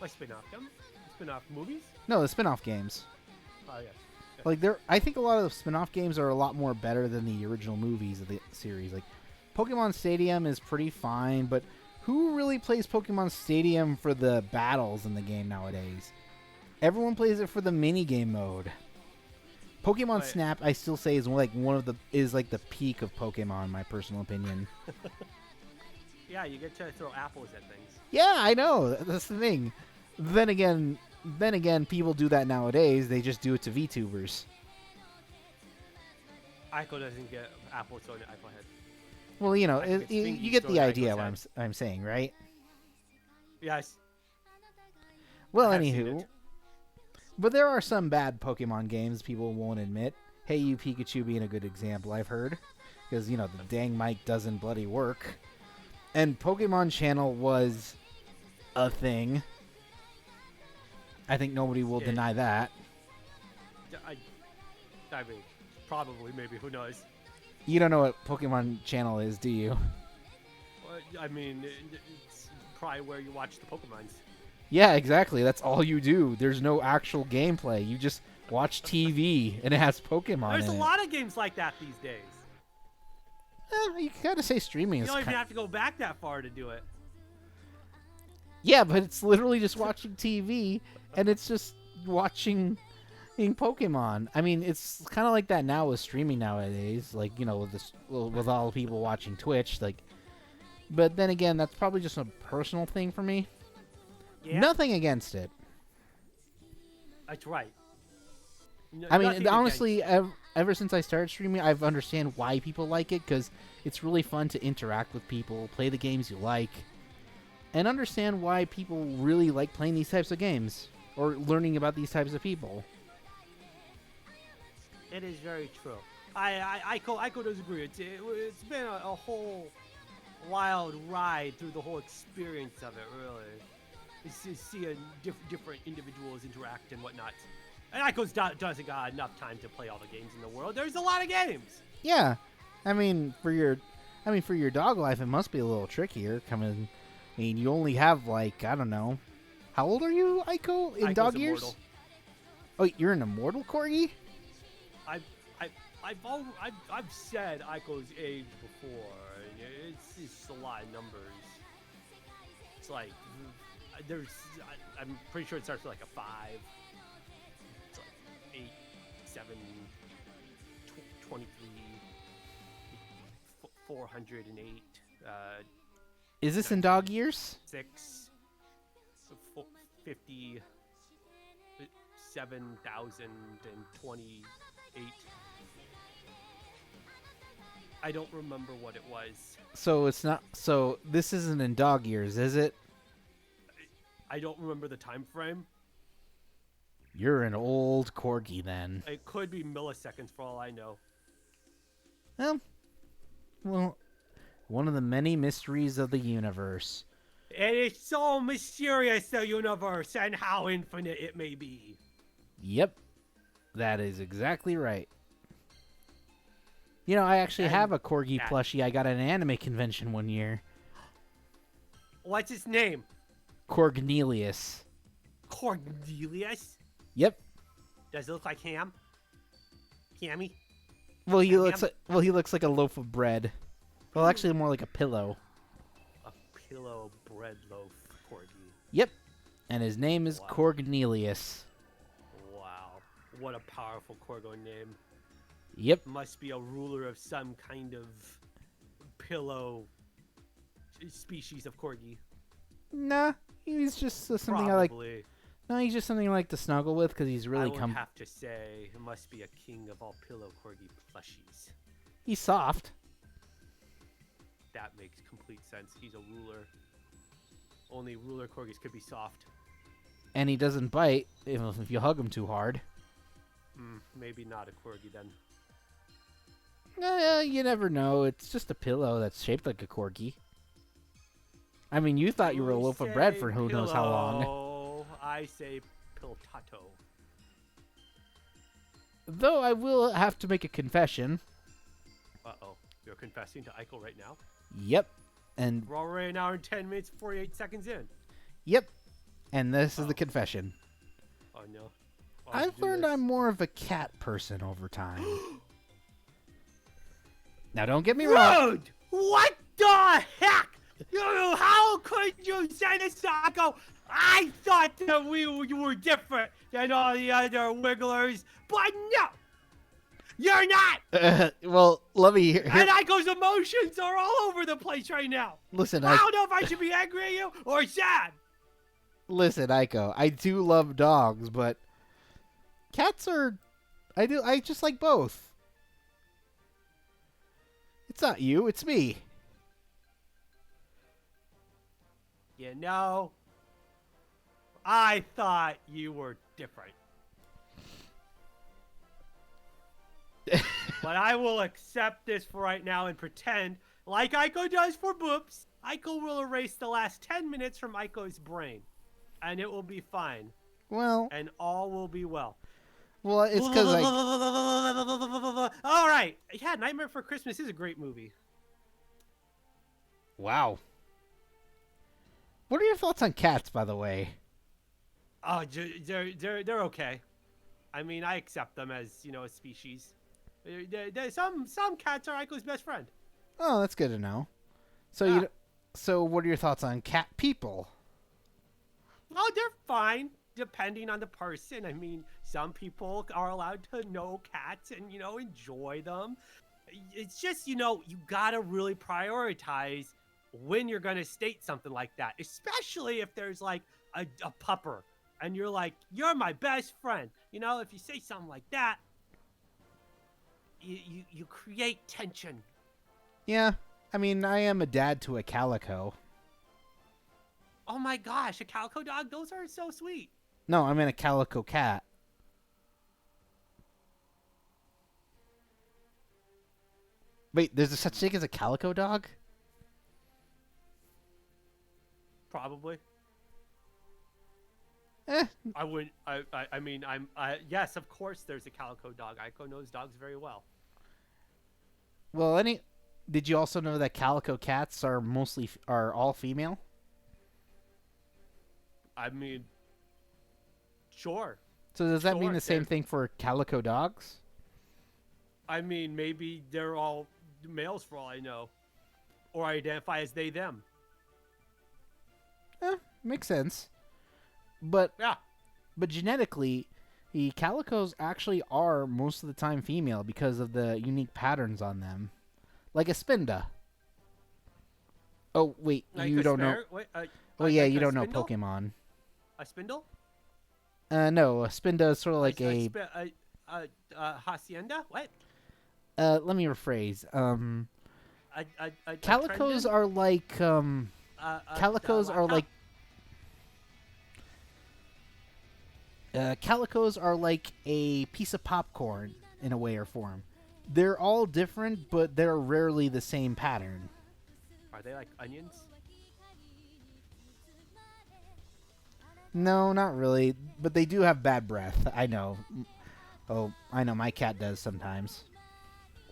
Like spin-off them? Spin-off movies? No, the spin-off games. Oh, yes. Like I think a lot of the spin-off games are a lot more better than the original movies of the series. Like Pokemon Stadium is pretty fine, but who really plays Pokemon Stadium for the battles in the game nowadays? Everyone plays it for the mini game mode. Pokemon Snap, I still say is like the peak of Pokemon, in my personal opinion. Yeah, you get to throw apples at things. Yeah, I know. That's the thing. Then again, people do that nowadays. They just do it to VTubers. Aiko doesn't get apples thrown at Aiko head. Well, you get the idea what I'm saying, right? Yes. Well, anywho. But there are some bad Pokemon games people won't admit. Hey You Pikachu being a good example, I've heard. Because, the dang mic doesn't bloody work. And Pokemon Channel was a thing. I think nobody will deny that. I mean, probably, maybe, who knows? You don't know what Pokemon Channel is, do you? I mean, it's probably where you watch the Pokemons. Yeah, exactly. That's all you do. There's no actual gameplay. You just watch TV, and it has Pokemon There's in a it. lot of games like that these days. You gotta say streaming is You don't even have to go back that far to do it. Yeah, but it's literally just watching TV, and it's just watching Pokemon. I mean, it's kind of like that now with streaming nowadays. Like, with all the people watching Twitch. Like, but then again, that's probably just a personal thing for me. Yeah. Nothing against it. That's right. I mean, honestly, ever since I started streaming, I've understand why people like it, because it's really fun to interact with people, play the games you like, and understand why people really like playing these types of games, or learning about these types of people. It is very true. Aiko does agree. It's been a whole wild ride through the whole experience of it, really. Seeing different individuals interact and whatnot. And Aiko doesn't got enough time to play all the games in the world. There's a lot of games. Yeah, I mean for your dog life, it must be a little trickier. You only have I don't know, how old are you, Aiko, in dog years? Immortal. Oh, you're an immortal corgi? I've said Aiko's age before. It's just a lot of numbers. It's like I'm pretty sure it starts with like a 5. It's like 8, 7, 23, 408. Is this in dog years? 6, 50, 7,028. I don't remember what it was. So it's not. So this isn't in dog years, is it? I don't remember the time frame. You're an old corgi then. It could be milliseconds for all I know. Well, one of the many mysteries of the universe. It is so mysterious, the universe, and how infinite it may be. Yep, that is exactly right. You know, I actually have a corgi plushie I got at an anime convention one year. What's his name? Cornelius. Cornelius? Yep. Does it look like ham? Hammy? Well, he looks like a loaf of bread. Well, actually, more like a pillow. A pillow bread loaf corgi. Yep. And his name is Cornelius. Wow. What a powerful corgo name. Yep. Must be a ruler of some kind of pillow species of corgi. Nah, he's just something Probably. I like. No, he's just something I like to snuggle with because he's really I would have to say, it must be a king of all pillow corgi plushies. He's soft. That makes complete sense. He's a ruler. Only ruler corgis could be soft. And he doesn't bite if you hug him too hard. Maybe not a corgi then. You never know. It's just a pillow that's shaped like a corgi. I mean, you thought you were a loaf of bread for who knows how long. I say piltato. Though I will have to make a confession. Uh-oh. You're confessing to Aiko right now? Yep. And we're already an hour and 10 minutes, 48 seconds in. Yep. And this is the confession. Oh, no. I've learned I'm more of a cat person over time. Now, don't get me wrong. Rude! What the heck? How could you say this, Aiko? I thought that you were different than all the other wigglers, but no! You're not! Well, let me hear. And Aiko's emotions are all over the place right now. Listen, I don't know if I should be angry at you or sad. Listen, Aiko, I do love dogs, but cats are... I just like both. It's not you, it's me. You know, I thought you were different. But I will accept this for right now and pretend, like Aiko does for Boops, Aiko will erase the last 10 minutes from Aiko's brain. And it will be fine. Well... And all will be well. Well, it's because I... All right. Yeah, Nightmare Before Christmas is a great movie. Wow. What are your thoughts on cats, by the way? Oh, they're okay. I mean, I accept them as, a species. Some cats are Aiko's best friend. Oh, that's good to know. So so what are your thoughts on cat people? Oh, they're fine, depending on the person. I mean, some people are allowed to know cats and, enjoy them. It's just, you gotta really prioritize when you're gonna state something like that, especially if there's like a pupper and you're like, you're my best friend. If you say something like that, you create tension. Yeah, I mean, I am a dad to a calico. Oh my gosh, a calico dog? Those are so sweet. No, I mean a calico cat. Wait, there's a such thing as a calico dog? Probably. I wouldn't. I mean, yes, of course. There's a calico dog. Aiko knows dogs very well. Well, did you also know that calico cats are all female? I mean, sure. So does that mean the same thing for calico dogs? I mean, maybe they're all males for all I know, or I identify as they them. Makes sense. But yeah, but genetically, the calicos actually are most of the time female because of the unique patterns on them, like a spinda. Oh wait, like you don't know? Wait, yeah, you don't spindle? know Pokemon. A spindle? No, a spinda is sort of like a hacienda. What? let me rephrase. A Calicos trending, are like calicos are laptop? like calicos are like a piece of popcorn in a way or form. They're all different, but they're rarely the same pattern. Are they like onions? No, not really, but they do have bad breath. I know. Oh, I know. My cat does sometimes.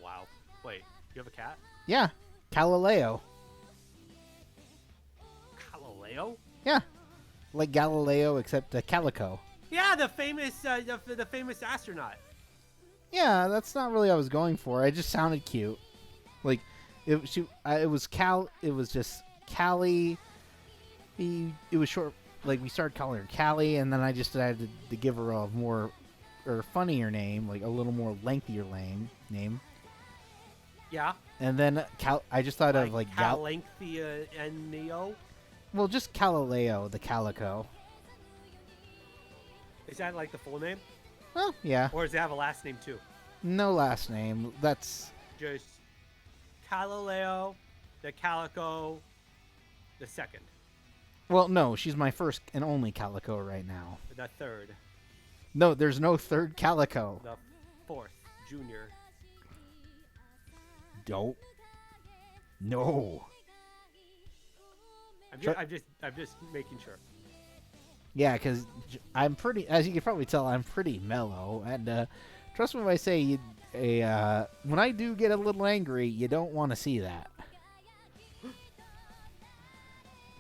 Wow. Wait, you have a cat? Yeah, Galileo. Galileo? Yeah, like Galileo except a calico. Yeah, the famous the famous astronaut. Yeah, that's not really what I was going for. It just sounded cute. Like, it was Cal. It was just Callie. It was short. Like we started calling her Callie, and then I just decided to give her a more or funnier name, like a little more lengthier name. Yeah. And then I just thought of like Calanthea and Neo. well, just Galileo, the calico. Is that like the full name, Well, yeah, or does it have a last name too? no last name. That's Just Galileo, the Calico, the second, well, no, she's my first and only calico right now. the third, No, there's no third calico. the fourth, Junior. Don't. No. I'm just making sure. Yeah, because I'm pretty, as you can probably tell, I'm pretty mellow. And trust me when I say, when I do get a little angry, you don't want to see that.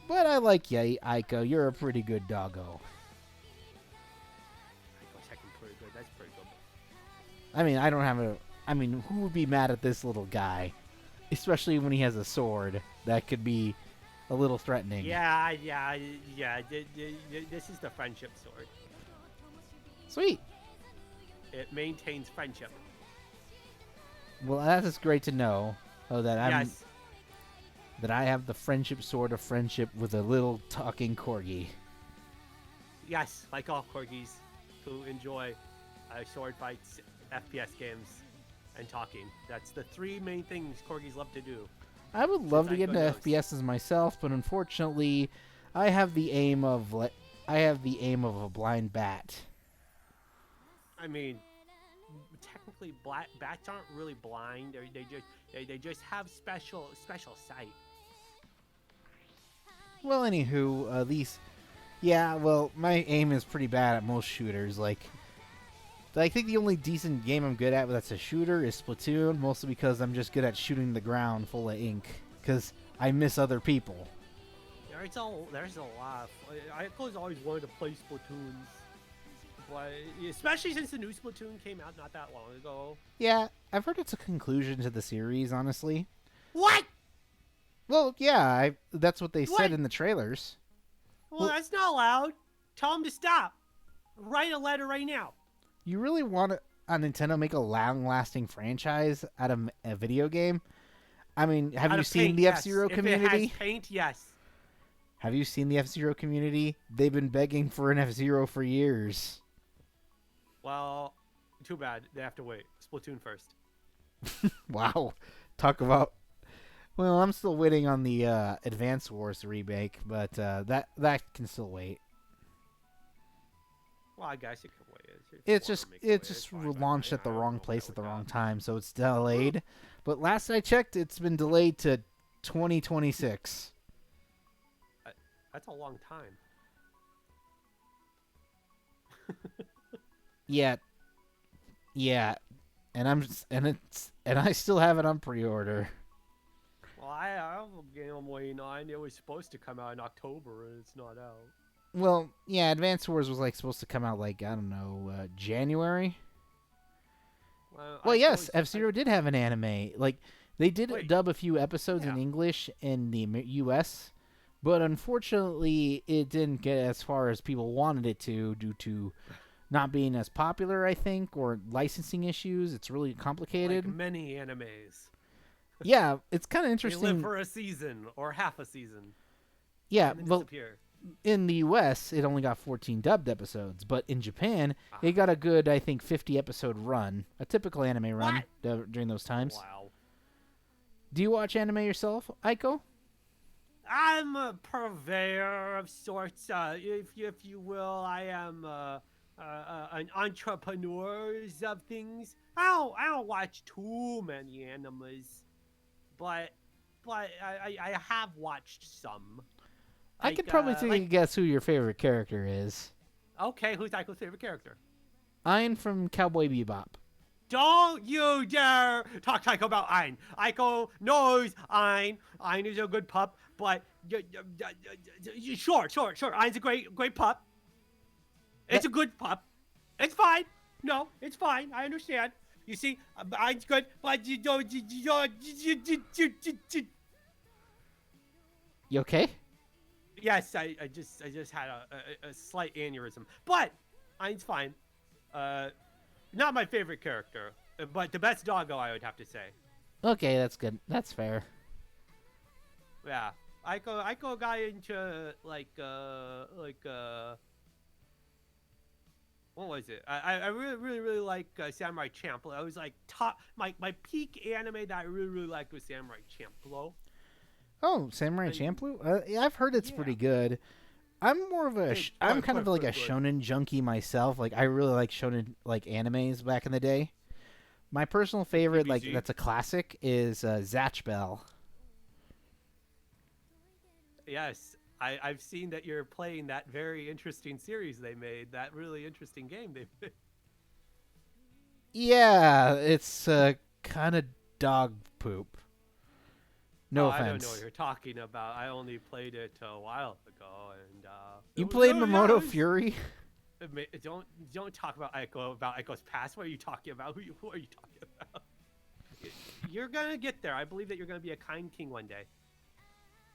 But I like you, Aiko. You're a pretty good doggo. I go second pretty good. That's pretty good. I mean, I don't have a... I mean, who would be mad at this little guy? Especially when he has a sword that could be a little threatening. Yeah. This is the friendship sword. Sweet. It maintains friendship. Well, that is great to know. Oh, Yes. that I have the friendship sword of friendship with a little talking corgi. Yes, like all corgis who enjoy sword fights, FPS games, and talking. That's the three main things corgis love to do. I would love to get into Aiko knows. FPSs myself, but unfortunately, I have the aim of a blind bat. I mean, technically, bats aren't really blind. They just have special sight. Well, anywho, these, yeah, well, my aim is pretty bad at most shooters. Like, I think the only decent game I'm good at that's a shooter is Splatoon, mostly because I'm just good at shooting the ground full of ink, because I miss other people. There's a lot. Aiko's always wanted to play Splatoons, but especially since the new Splatoon came out not that long ago. Yeah, I've heard it's a conclusion to the series, honestly. What? Well, yeah, that's what they What? said in the trailers. Well, that's not allowed. Tell him to stop. Write a letter right now. You really want Nintendo make a long-lasting franchise out of a video game? I mean, have Out you of seen paint, the yes. F-Zero If community? it has paint, yes. Have you seen the F-Zero community? They've been begging for an F-Zero for years. Well, too bad. They have to wait. Splatoon first. Wow. Talk about... Well, I'm still waiting on the Advance Wars remake, but that can still wait. Well, I guess it can wait. It just launched at the wrong place at the wrong time, so it's delayed. But last I checked, it's been delayed to 2026. That's a long time. Yeah, and I still have it on pre-order. Well, I have a game I'm waiting on. It was supposed to come out in October, and it's not out. Well, yeah, Advance Wars was like supposed to come out like, I don't know, January. Well, yes, F-Zero did have an anime. Like, they did dub a few episodes in English in the U.S., but unfortunately, it didn't get as far as people wanted it to due to not being as popular, I think, or licensing issues. It's really complicated. Like many animes. Yeah, it's kind of They interesting. live for a season or half a season. Yeah, and then well, disappear. in the U.S., it only got 14 dubbed episodes, but in Japan, it got a good, I think, 50 episode run, a typical anime run during those times. Wow. Do you watch anime yourself, Aiko? I'm a purveyor of sorts, if you will. I am an entrepreneur of things. I don't watch too many animes, but I have watched some. I could probably take a guess who your favorite character is. Okay, who's Aiko's favorite character? Ein from Cowboy Bebop. Don't you dare talk to Aiko about Ein. Aiko knows Ein. Ein is a good pup, but sure. Ein's a great pup. It's a good pup. It's fine. No, it's fine. I understand. You see, Ein's good, but you don't. You okay? Yes, I just had a slight aneurysm, but Ein's fine. Not my favorite character, but the best doggo, I would have to say. Okay, that's good. That's fair. Yeah, Aiko got into what was it? I really like Samurai Champloo. I was like my peak anime that I really liked was Samurai Champloo. Oh, Samurai Champloo? Yeah, I've heard it's pretty good. I'm more of a I'm kind of like a shonen junkie myself. Like I really like shonen like animes back in the day. My personal favorite, like that's a classic, is Zatch Bell. Yes, I've seen that you're playing that very interesting series they made. That really interesting game they made. Yeah, it's kind of dog poop. No offense. I don't know what you're talking about. I only played it a while ago, and you played Mamoto Fury. Don't talk about Aiko's past. What are you talking about? Who are you talking about? You're gonna get there. I believe that you're gonna be a kind king one day.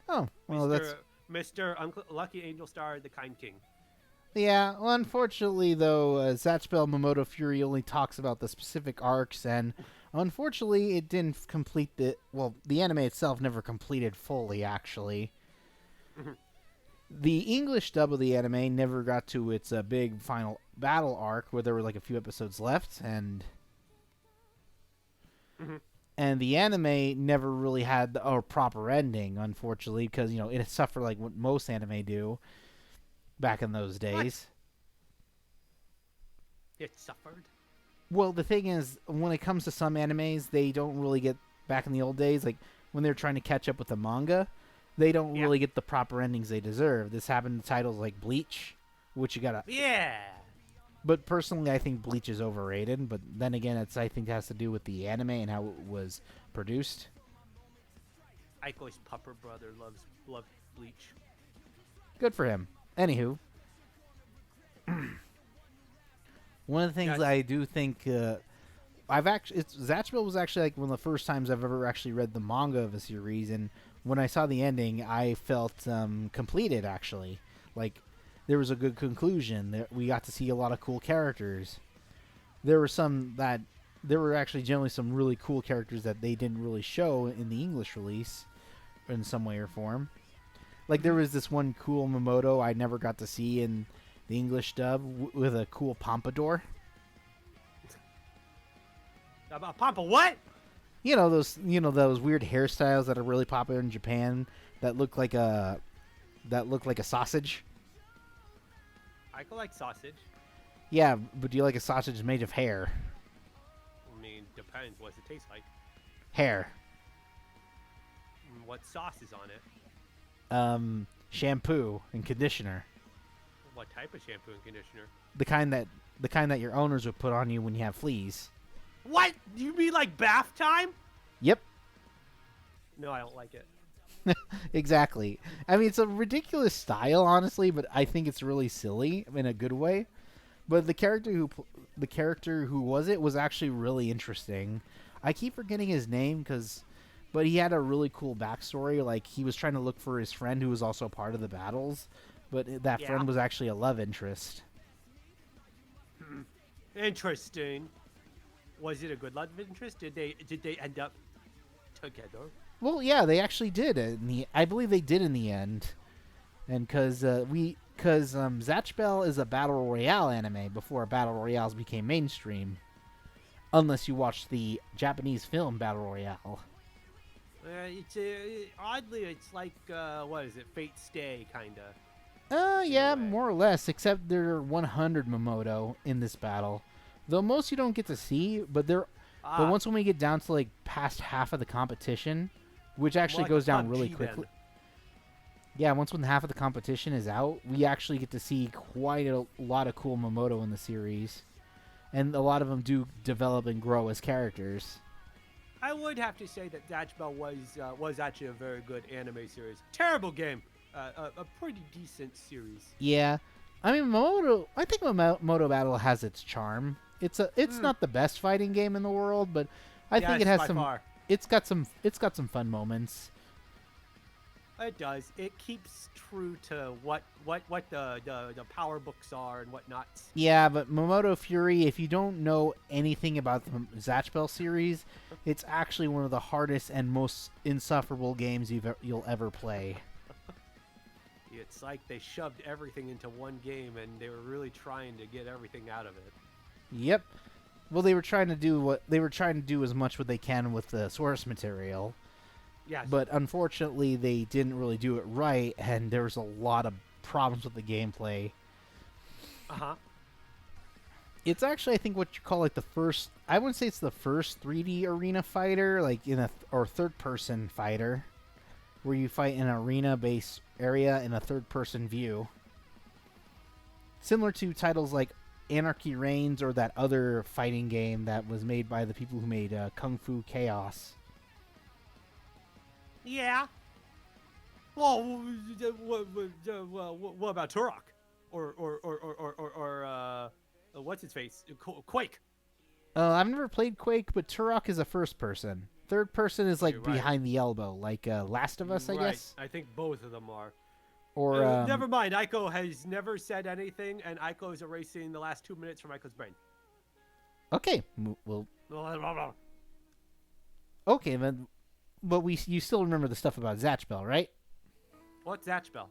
Oh well, that's Mr. Lucky Angel Star, the kind king. Yeah, well, unfortunately, though, Zatch Bell Mamoto Fury only talks about the specific arcs, and unfortunately, it didn't complete the... Well, the anime itself never completed fully, actually. The English dub of the anime never got to its big final battle arc, where there were, like, a few episodes left, and... And the anime never really had a proper ending, unfortunately, because, you know, it suffered like what most anime do back in those days. What? It suffered? Well, the thing is, when it comes to some animes, they don't really get, back in the old days, like, when they're trying to catch up with the manga, they don't really get the proper endings they deserve. This happened to titles like Bleach, which you gotta... Yeah! But personally, I think Bleach is overrated, but then again, I think it has to do with the anime and how it was produced. Aiko's pupper brother loves Bleach. Good for him. Anywho, one of the things I do think Zatch Bell was actually like one of the first times I've ever actually read the manga of a series, and when I saw the ending, I felt completed. Actually, like there was a good conclusion. We got to see a lot of cool characters. There were actually generally some really cool characters that they didn't really show in the English release, in some way or form. Like, there was this one cool Mamoto I never got to see in the English dub with a cool pompadour. About Pampa what? You know those weird hairstyles that are really popular in Japan that look like a sausage. I like sausage. Yeah, but do you like a sausage made of hair? I mean, depends. What does it taste like? Hair. What sauce is on it? Shampoo and conditioner. What type of shampoo and conditioner? The kind that your owners would put on you when you have fleas. What? You mean like bath time? Yep. No, I don't like it. Exactly. I mean, it's a ridiculous style, honestly, but I think it's really silly in a good way. But the character who was actually really interesting. I keep forgetting his name but he had a really cool backstory. Like, he was trying to look for his friend who was also part of the battles, but that friend was actually a love interest. Interesting. Was it a good love interest? Did they end up together? Well, yeah, they actually did. I believe they did in the end. and because Zatch Bell is a battle royale anime before battle royales became mainstream, unless you watch the Japanese film Battle Royale. It's oddly, it's like what is it, Fate Stay kinda. Yeah, way. more or less, except there are 100 Momoto in this battle. Though most you don't get to see, but once when we get down to like past half of the competition, which actually like goes a down PUBG really then. quickly. Yeah, once when half of the competition is out, we actually get to see quite a lot of cool Momoto in the series. And a lot of them do develop and grow as characters. I would have to say that Zatch Bell was actually a very good anime series. Terrible game, a pretty decent series. Yeah. I mean, I think Moto Battle has its charm. It's not the best fighting game in the world, but I think it has some far. it's got some fun moments. It does. It keeps true to what the power books are and whatnot. Yeah, but Momoto Fury, if you don't know anything about the Zatch Bell series, it's actually one of the hardest and most insufferable games you'll ever play. It's like they shoved everything into one game and they were really trying to get everything out of it. Yep. Well, they were trying to do as much what they can with the source material. Yes. But unfortunately, they didn't really do it right, and there was a lot of problems with the gameplay. Uh-huh. It's actually, I think, what you call like the first. I wouldn't say it's the first 3D arena fighter, like or third-person fighter, where you fight in an arena-based area in a third-person view. Similar to titles like Anarchy Reigns or that other fighting game that was made by the people who made Kung Fu Chaos. Yeah. Well, what about Turok? Or what's his face? Quake. I've never played Quake, but Turok is a first person. Third person is like You're right. behind the elbow, like Last of Us, I guess. I think both of them are. Or never mind. Aiko has never said anything, and Aiko is erasing the last 2 minutes from Aiko's brain. Okay, well, okay then. But you still remember the stuff about Zatch Bell, right? What's Zatch Bell?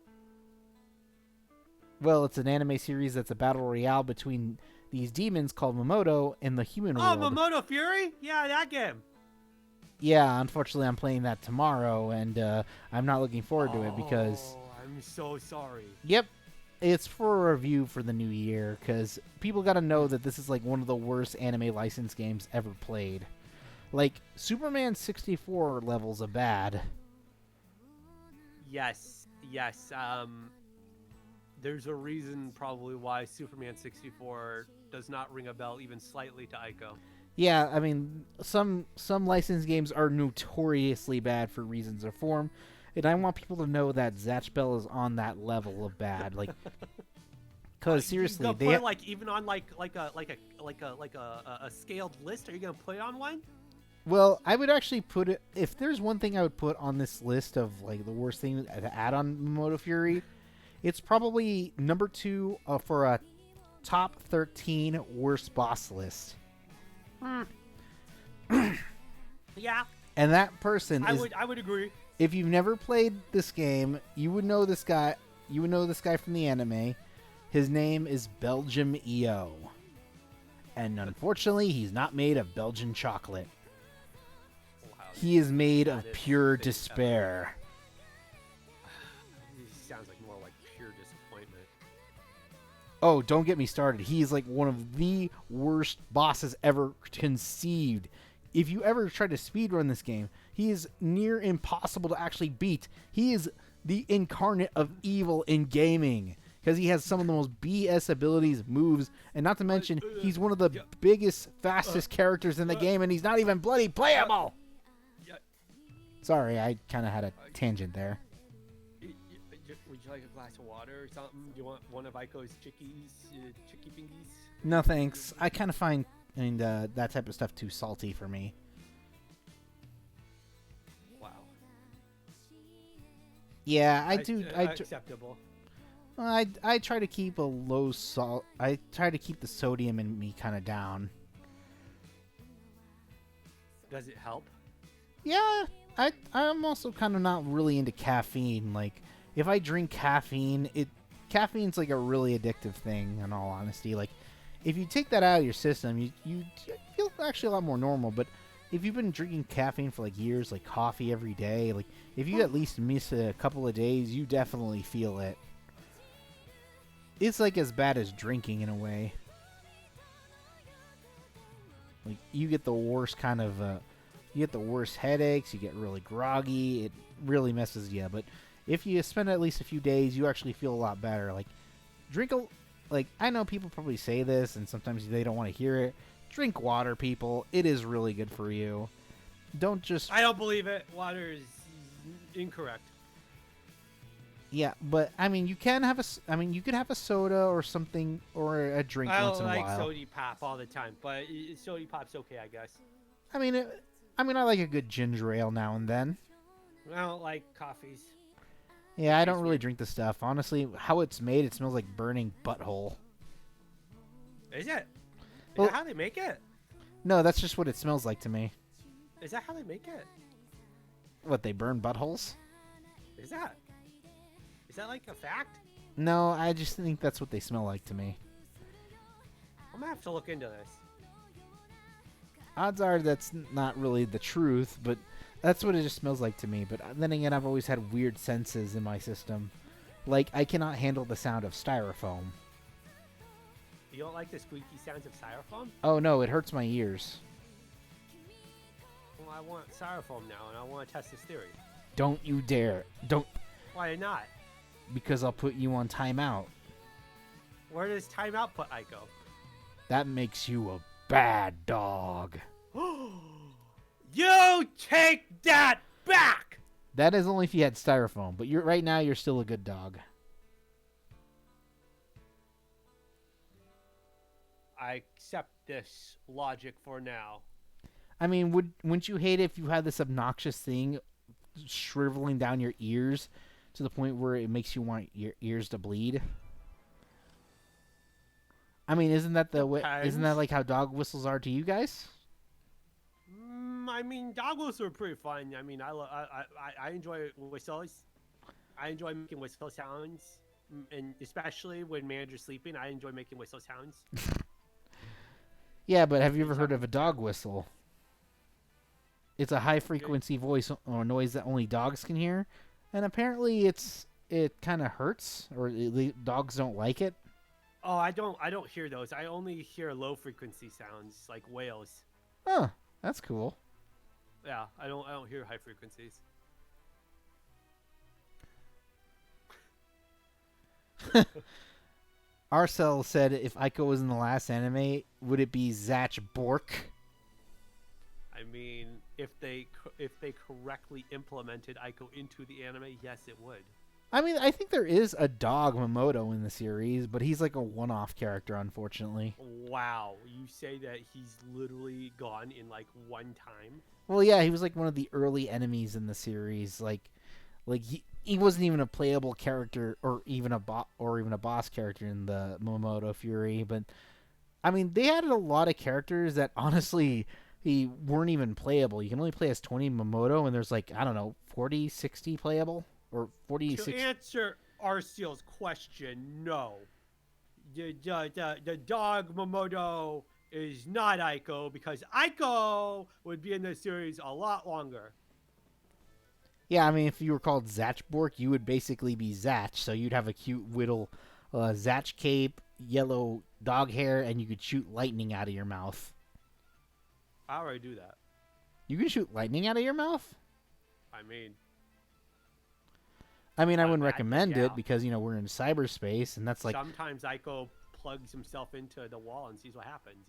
Well, it's an anime series that's a battle royale between these demons called Momoto and the human world. Oh, Momoto Fury? Yeah, that game. Yeah, unfortunately, I'm playing that tomorrow, and I'm not looking forward to it because. I'm so sorry. Yep, it's for a review for the new year because people got to know that this is like one of the worst anime licensed games ever played. Like Superman 64 levels of bad. Yes. There's a reason probably why Superman 64 does not ring a bell even slightly to Aiko. Yeah, I mean, some licensed games are notoriously bad for reasons of form, and I want people to know that Zatch Bell is on that level of bad. Like, because seriously, you gonna put it like even on like a scaled list. Are you gonna put it on one? Well, I would actually put it. If there's one thing I would put on this list of like the worst thing to add on Momoto Fury, it's probably number 2 for a top 13 worst boss list. Yeah. And that person I would agree. If you've never played this game, you would know this guy. You would know this guy from the anime. His name is Belgium EO. And unfortunately, he's not made of Belgian chocolate. Wow, He is made of is pure big despair. Sounds like more like pure disappointment. Oh, don't get me started. He's like one of the worst bosses ever conceived. If you ever try to speedrun this game, he is near impossible to actually beat. He is the incarnate of evil in gaming because he has some of the most BS abilities, moves, and not to mention he's one of the biggest, fastest characters in the game, and he's not even bloody playable. Sorry, I kind of had a tangent there. Would you like a glass of water or something? You want one of Aiko's chicky fingies? No thanks. I kind of find that type of stuff too salty for me. Wow. Yeah, I do. Acceptable. I try to keep a low salt. I try to keep the sodium in me kind of down. Does it help? Yeah, I'm also kind of not really into caffeine. Like, if I drink caffeine, caffeine's like a really addictive thing. In all honesty, like if you take that out of your system, you feel actually a lot more normal. But if you've been drinking caffeine for like years, like coffee every day, like if you at least miss a couple of days, you definitely feel it. It's like as bad as drinking in a way. Like you get the worst kind of, you get the worst headaches. You get really groggy. It really messes you. But if you spend at least a few days, you actually feel a lot better. Like like I know people probably say this, and sometimes they don't want to hear it. Drink water, people. It is really good for you. Don't just. I don't believe it. Water is incorrect. Yeah, but I mean, you can have you could have a soda or something or a drink once in a while. I don't like soda pop all the time, but soda pop's okay, I guess. I mean, I like a good ginger ale now and then. I don't like coffees. Yeah, I don't really drink the stuff. Honestly, how it's made, it smells like burning butthole. Is it? Well, that how they make it? No, that's just what it smells like to me. Is that how they make it? What, they burn buttholes? Is that like a fact? No, I just think that's what they smell like to me. I'm gonna have to look into this. Odds are that's not really the truth, but that's what it just smells like to me. But then again, I've always had weird senses in my system. Like, I cannot handle the sound of styrofoam. You don't like the squeaky sounds of styrofoam? Oh, no, it hurts my ears. Well, I want styrofoam now, and I want to test this theory. Don't you dare. Don't. Why not? Because I'll put you on timeout. Where does timeout put Aiko? That makes you a bad dog. You take that back! That is only if you had styrofoam, but right now you're still a good dog. I accept this logic for now. I mean, wouldn't you hate it if you had this obnoxious thing shriveling down your ears to the point where it makes you want your ears to bleed? I mean, isn't that like how dog whistles are to you guys? I mean, dog whistles are pretty fun. I mean, I enjoy whistles. I enjoy making whistle sounds, and especially when manager's sleeping, I enjoy making whistle sounds. Yeah, but have you ever heard of a dog whistle? It's a high-frequency voice or noise that only dogs can hear, and apparently it kind of hurts, or dogs don't like it. Oh, I don't hear those. I only hear low-frequency sounds like whales. Oh, that's cool. Yeah, I don't hear high frequencies. Arcel said if Aiko was in the last anime, would it be Zach Bork? I mean, if they correctly implemented Aiko into the anime, yes, it would. I mean, I think there is a dog Momoto in the series, but he's like a one-off character, unfortunately. Wow, you say that he's literally gone in like one time? Well, yeah, he was like one of the early enemies in the series. Like he wasn't even a playable character, or even a boss character in the Momoto Fury. But I mean, they added a lot of characters that honestly weren't even playable. You can only play as 20 Momoto, and there's like, I don't know, 40, 60 playable. Or 46. To answer Arceel's question, no. The dog Momoto is not Aiko, because Aiko would be in the series a lot longer. Yeah, I mean, if you were called Zatchbork, you would basically be Zatch. So you'd have a cute little Zatch cape, yellow dog hair, and you could shoot lightning out of your mouth. I already do that. You can shoot lightning out of your mouth? I mean, I wouldn't recommend it because, we're in cyberspace, and that's like... Sometimes Aiko plugs himself into the wall and sees what happens,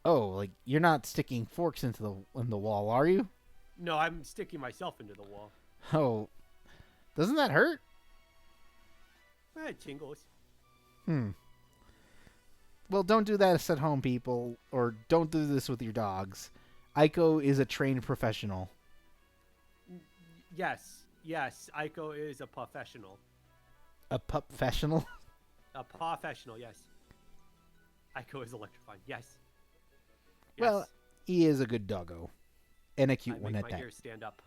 Oh, like, you're not sticking forks in the wall, are you? No, I'm sticking myself into the wall. Oh. Doesn't that hurt? It tingles. Well, don't do that at home, people, or don't do this with your dogs. Aiko is a trained professional. Yes, Aiko is a professional. A professional? A professional, yes. Aiko is electrifying, yes. Well, he is a good doggo. And a cute one at that. I make my ears stand up.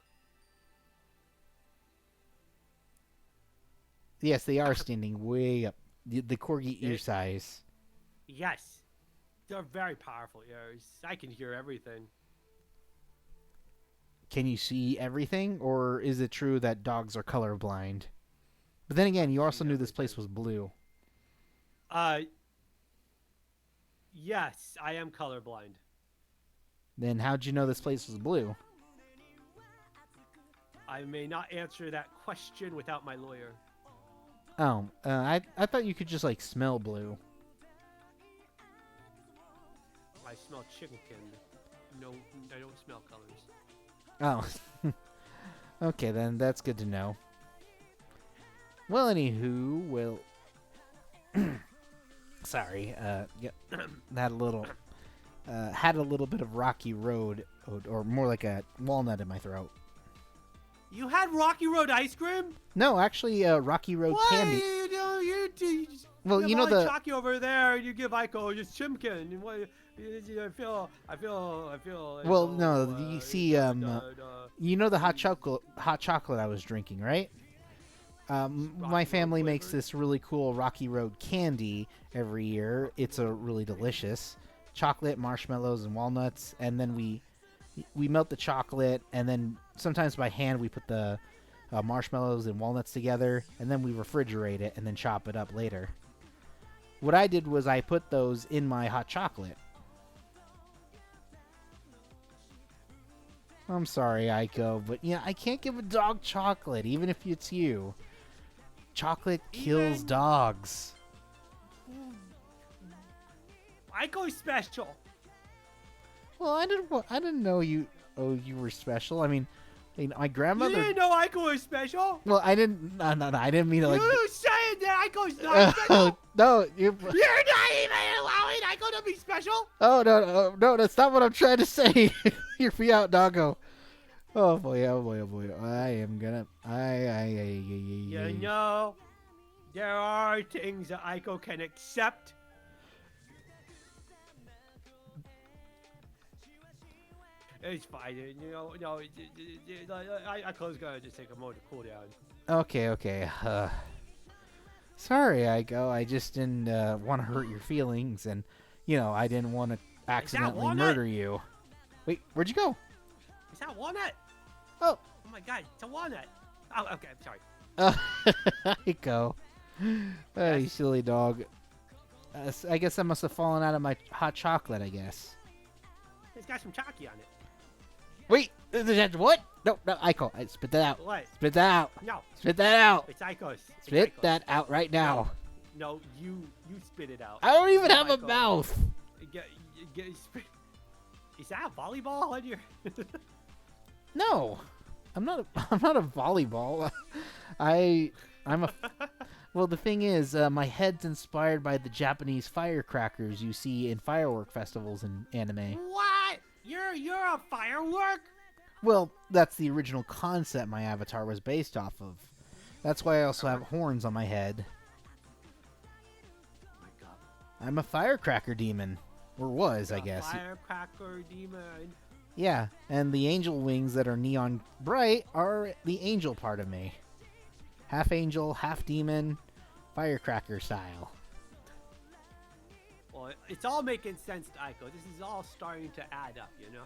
Yes, they are standing way up. The corgi ear size. Yes. They're very powerful ears. I can hear everything. Can you see everything, or is it true that dogs are colorblind? But then again, you also knew this place was blue. Yes, I am colorblind. Then how'd you know this place was blue? I may not answer that question without my lawyer. Oh, I thought you could just like smell blue. I smell chicken. No, I don't smell colors. Oh. Okay, then that's good to know. Well, anywho, well... Sorry, yeah, had a little bit of rocky road, or more like a walnut in my throat. You had Rocky Road ice cream? No, actually, Rocky Road candy. Well, you you know know the Chalky over there. You give Aiko just chimkin. And what? I feel. well, no, you see, you know the hot chocolate I was drinking, right? My family makes this really cool Rocky Road candy every year. It's a really delicious chocolate, marshmallows, and walnuts, and then we melt the chocolate, and then sometimes by hand we put the marshmallows and walnuts together, and then we refrigerate it and then chop it up later. What I did was I put those in my hot chocolate. I'm sorry, Aiko, but yeah, I can't give a dog chocolate, even if it's you. Chocolate kills dogs. Aiko's special. Well, I didn't know you were special. I mean, my grandmother. You didn't know Aiko was special? Well, I didn't. No, I didn't mean to like. You saying that Aiko's not special? No, You're not even allowing Aiko to be special? Oh no, that's not what I'm trying to say. Hear me out, doggo. Oh boy. I am gonna. You know, there are things that Aiko can accept. It's fine. You know, no, Aiko's gonna just take a moment to cool down. Okay. Sorry, Aiko. I just didn't want to hurt your feelings, and I didn't want to accidentally murder you. Wait, where'd you go? Is that walnut? Oh my God, it's a walnut. Oh, okay, I'm sorry. Aiko. Oh, you silly dog. I guess that must have fallen out of my hot chocolate, I guess. It's got some chalky on it. Wait, what? No, Aiko, spit that out. What? Spit that out. No. Spit that out. It's Aiko's. Spit that out right now. No, you spit it out. I don't even have a mouth. Is that a volleyball on your? No, I'm not a volleyball. I'm a. Well, the thing is, my head's inspired by the Japanese firecrackers you see in firework festivals in anime. What? You're a firework? Well, that's the original concept my avatar was based off of. That's why I also have horns on my head. Oh my God. I'm a firecracker demon. Or was, I guess. Firecracker demon. Yeah, and the angel wings that are neon bright are the angel part of me. Half angel, half demon, firecracker style. Well, it's all making sense to Aiko. This is all starting to add up, you know?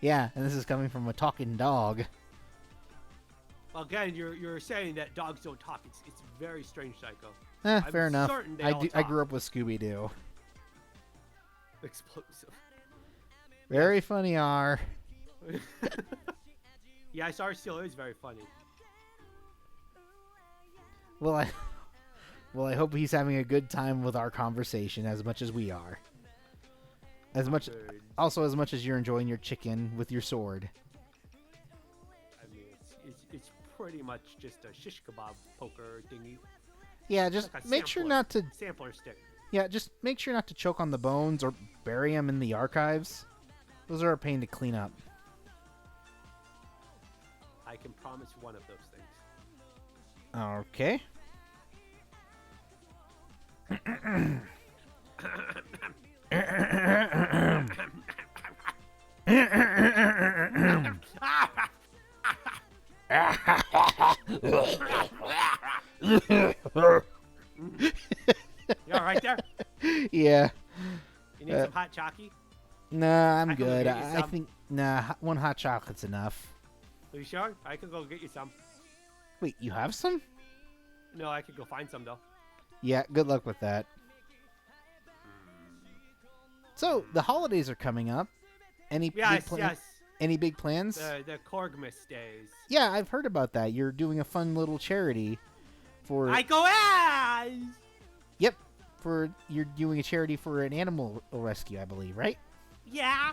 Yeah, and this is coming from a talking dog. Again, you're saying that dogs don't talk. It's very strange, Aiko. Fair enough. I grew up up with Scooby-Doo. Explosive. Very funny, R. Yeah, SR still is very funny. Well, I hope he's having a good time with our conversation as much as we are. As much as you're enjoying your chicken with your sword. I mean, it's pretty much just a shish kebab poker thingy. Yeah, just like make sure not to. Sampler stick. Yeah, just make sure not to choke on the bones or bury them in the archives. Those are a pain to clean up. I can promise one of those things. Okay. You all right there? Yeah. You need some hot chalky? Nah, I'm I can go good. get you I some. think one hot chocolate's enough. Are you sure? I can go get you some. Wait, you have some? No, I could go find some though. Yeah, good luck with that. So the holidays are coming up. Any Yes, big yes. Any big plans? The Corgmas days. Yeah, I've heard about that. You're doing a fun little charity for. I go as. Yep, you're doing a charity for an animal rescue, I believe, right? Yeah.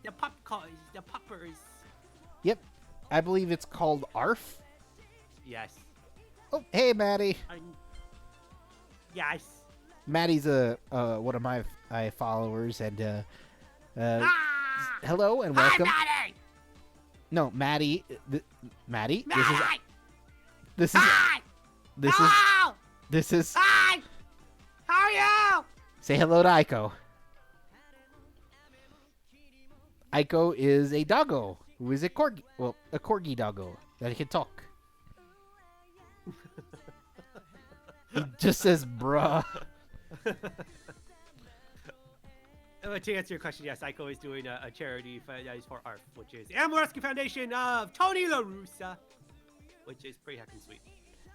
The the puppers. Yep, I believe it's called ARF. Yes. Oh, hey, Maddie. Yes. Maddie's one of my followers, and hello and welcome. Hi, Maddie. No, Maddie. Maddie. Maddie. This is. Hi. This is. Hello. This is. Hi. How are you? Say hello to Aiko. Aiko is a doggo who is a corgi. Well, a corgi doggo that can talk. He just says, "Bruh." To answer your question, yes, Aiko is doing a charity that is for ARF, which is Animal Rescue Foundation of Tony La Russa, which is pretty heckin' sweet.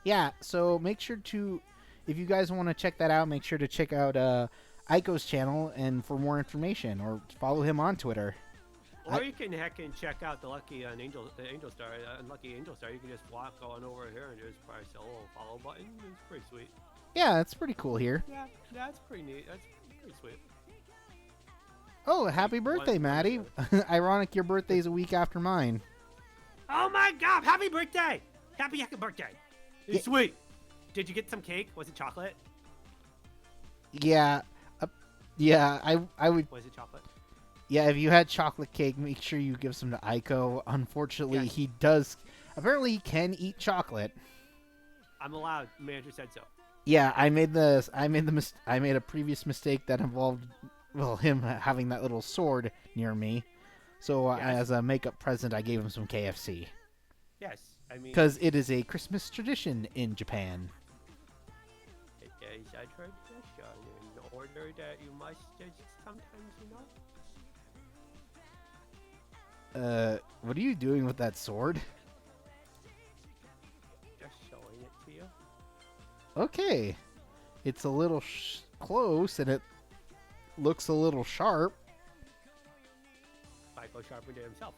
Yeah, so make sure to, if you guys want to check that out, make sure to check out Aiko's channel and for more information, or follow him on Twitter. Or you can heckin' check out the Lucky Angel Star, Unlucky Angel Star. You can just walk on over here and just press the little follow button. It's pretty sweet. Yeah, it's pretty cool here. Yeah, that's pretty neat. That's pretty sweet. Oh, happy birthday, Maddie. Ironic your birthday's a week after mine. Oh my god, happy birthday! Happy heckin' birthday! It's Yeah. sweet. Did you get some cake? Was it chocolate? Yeah. Yeah, I would. Was it chocolate? Yeah, if you had chocolate cake, make sure you give some to Aiko. Unfortunately, Yes. he does. Apparently, he can eat chocolate. I'm allowed. Manager said so. Yeah, I made a previous mistake that involved, well, him having that little sword near me. So Yes. as a makeup present, I gave him some KFC. Yes, I mean. Because it is a Christmas tradition in Japan. It is a tradition in order that you must sometimes, What are you doing with that sword? just showing it to you. Okay. It's a little close, and it looks a little sharp. Psycho sharpened it himself.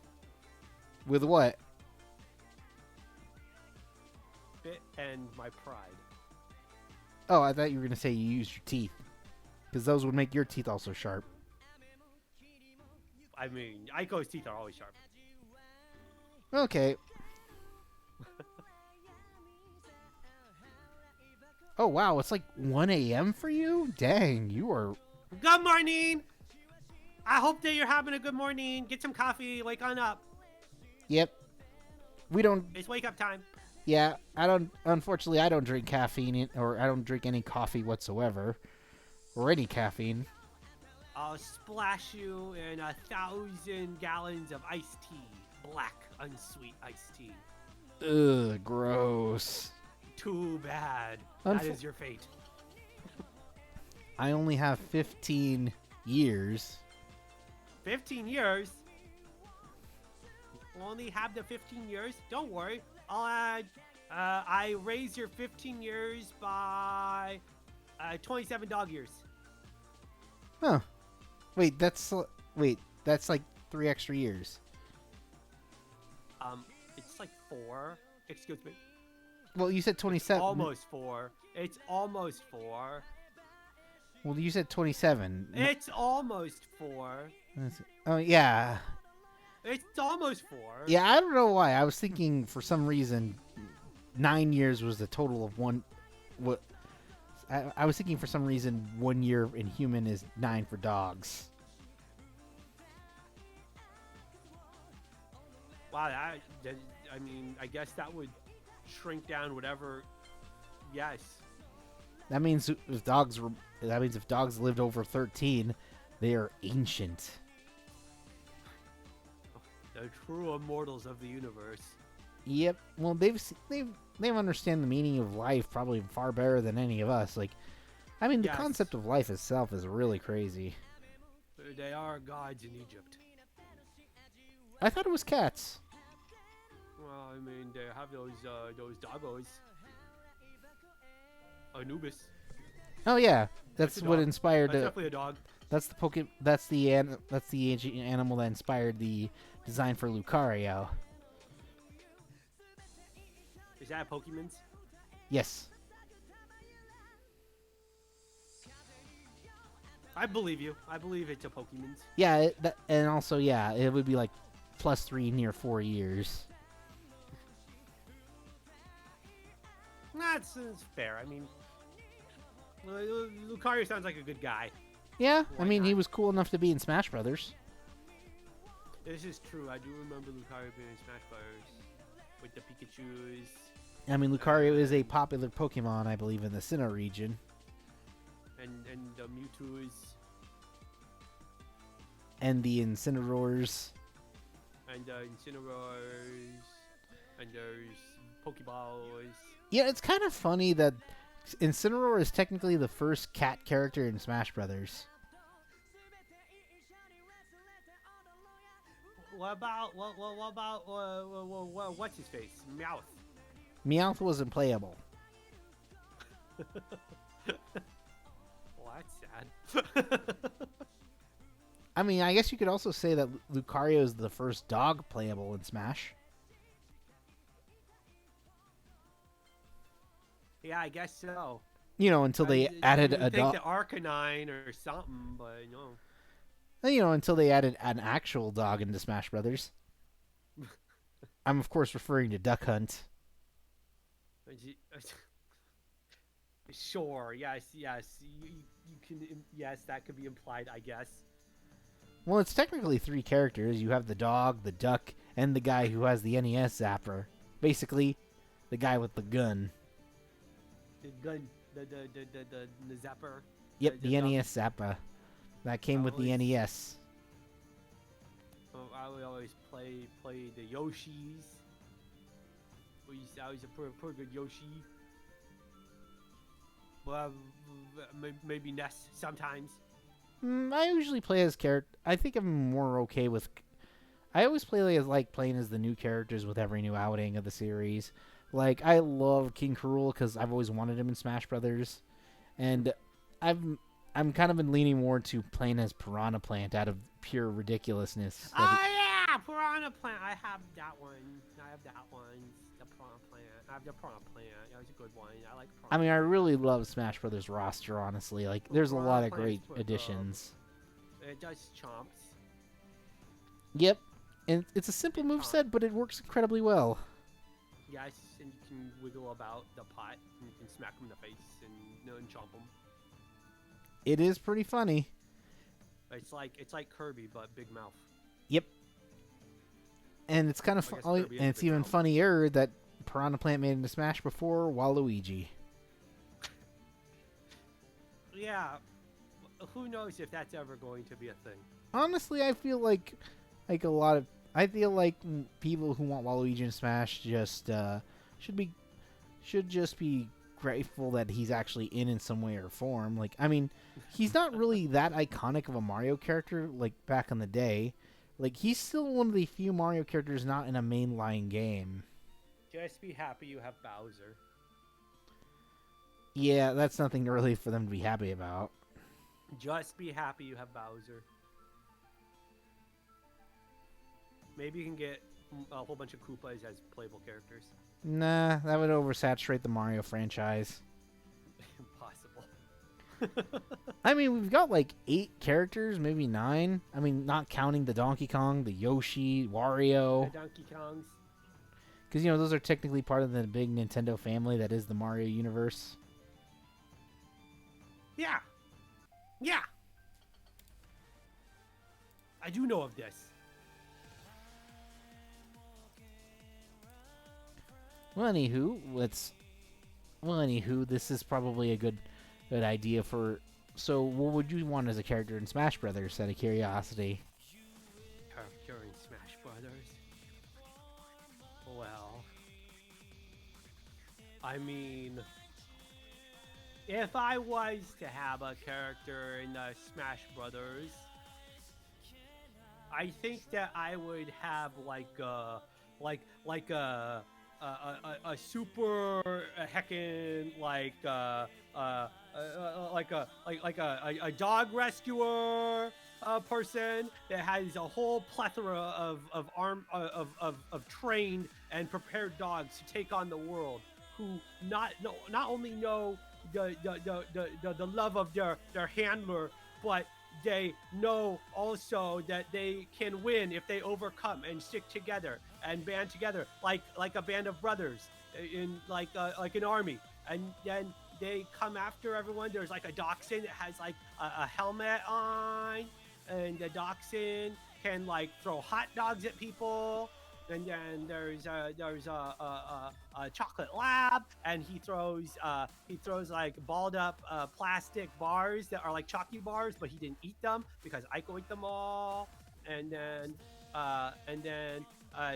With what? Bit and my pride. Oh, I thought you were going to say you used your teeth. Because those would make your teeth also sharp. I mean, Aiko's teeth are always sharp. Okay. Oh, wow. It's like 1 a.m. for you? Dang, you are... Good morning! I hope that you're having a good morning. Get some coffee. Wake on up. Yep. We don't... It's wake up time. Yeah, I don't... Unfortunately, I don't drink caffeine, or I don't drink any coffee whatsoever. Or any caffeine. I'll splash you in 1,000 gallons of iced tea. Black, unsweet iced tea. Ugh, gross. Too bad. That is your fate. I only have 15 years. 15 years? You only have the 15 years? Don't worry. I'll add... I raise your 15 years by 27 dog years. Huh. Wait, that's like 3 extra years. It's like 4. Excuse me. Well, you said 27. Almost 4. It's almost 4. Well, you said 27. It's almost 4. Oh, yeah. It's almost 4. Yeah, I don't know why. I was thinking for some reason 9 years was the total of one. What? I was thinking for some reason 1 year in human is 9 for dogs. Wow, I mean, I guess that would shrink down whatever. Yes. That means if dogs lived over 13, they are ancient. The true immortals of the universe. Yep. Well, they've understand the meaning of life probably far better than any of us. Like, I mean, the Yes. concept of life itself is really crazy. They are gods in Egypt. I thought it was cats. Well, I mean, they have those doggos. Anubis. Oh yeah, That's that's a what dog. inspired. That's definitely a dog. That's the That's the ancient animal that inspired the design for Lucario. Is that a Pokemon's? Yes. I believe you. I believe it's a Pokemon's. Yeah, and also yeah, it would be like +3 near 4 years. That's fair. I mean, Lucario sounds like a good guy. Yeah, I Why mean he not? was cool enough to be in Smash Brothers. This is true. I do remember Lucario being in Smash Bros. With the Pikachu's I mean Lucario is a popular Pokemon, I believe, in the Sinnoh region, and the Mewtwo's and the Incineroars. and the Incineroars and there's Pokeballs. Yeah, it's kind of funny that Incineroar is technically the first cat character in Smash Brothers. What about what's his face? Meowth. Meowth wasn't playable. Well, that's sad. I mean, I guess you could also say that Lucario is the first dog playable in Smash. Yeah, I guess so. You know, until they added you a think dog. the Arcanine or something, but no. You know, until they added an actual dog into Smash Brothers. I'm of course referring to Duck Hunt. Sure. Yes. You can. Yes, that could be implied. I guess. Well, it's technically 3 characters. You have the dog, the duck, and the guy who has the NES zapper. Basically, the guy with the gun. The gun. The zapper. Yep, the dog. NES zapper. That came with the Always- NES. Oh, I would always play the Yoshis. I was a pretty good Yoshi. Well, maybe Ness sometimes. I usually play as character. I think I'm more okay with. I always play like playing as the new characters with every new outing of the series. Like I love King Krul because I've always wanted him in Smash Brothers, and I'm kind of been leaning more to playing as Piranha Plant out of pure ridiculousness. Oh yeah, Piranha Plant. I have that one. The Piranha Plant. I have the Piranha Plant. That was a good one. I like Piranha. I mean, I really love Smash Brothers roster. Honestly, like there's a lot of Piranha great Plant's additions. It does chomps. Yep, and it's a simple moveset, but it works incredibly well. Yes, and you can wiggle about the pot, and you can smack him in the face and chomp him. It is pretty funny. It's like Kirby, but big mouth. Yep. And it's kind of I guess funny, Kirby is and a it's big even mouth. funnier that Piranha Plant made into Smash before Waluigi. Yeah, who knows if that's ever going to be a thing. Honestly, I feel like a lot of people who want Waluigi in Smash just should just be grateful that he's actually in some way or form. Like, I mean, he's not really that iconic of a Mario character like back in the day. Like, he's still one of the few Mario characters not in a mainline game. Just be happy you have Bowser. Yeah, that's nothing really for them to be happy about. Just be happy you have Bowser. Maybe you can get a whole bunch of Koopas as playable characters. Nah, that would oversaturate the Mario franchise. Impossible. I mean, we've got like 8 characters, maybe 9. I mean, not counting the Donkey Kong, the Yoshi, Wario. The Donkey Kongs. Because, you know, those are technically part of the big Nintendo family that is the Mario universe. Yeah. Yeah. I do know of this. Well, anywho, this is probably a good idea for... So, what would you want as a character in Smash Brothers, out of curiosity? Character in Smash Brothers. Well, I mean, if I was to have a character in Smash Brothers, I think that I would have like a super heckin' like a dog rescuer person that has a whole plethora of trained and prepared dogs to take on the world, who not only know the love of their handler, but they know also that they can win if they overcome and stick together and band together like a band of brothers in like an army. And then they come after everyone. There's like a dachshund that has like a helmet on, and the dachshund can like throw hot dogs at people. And then there's a chocolate lab, and he throws like balled up plastic bars that are like chalky bars, but he didn't eat them because Aiko ate them all. And then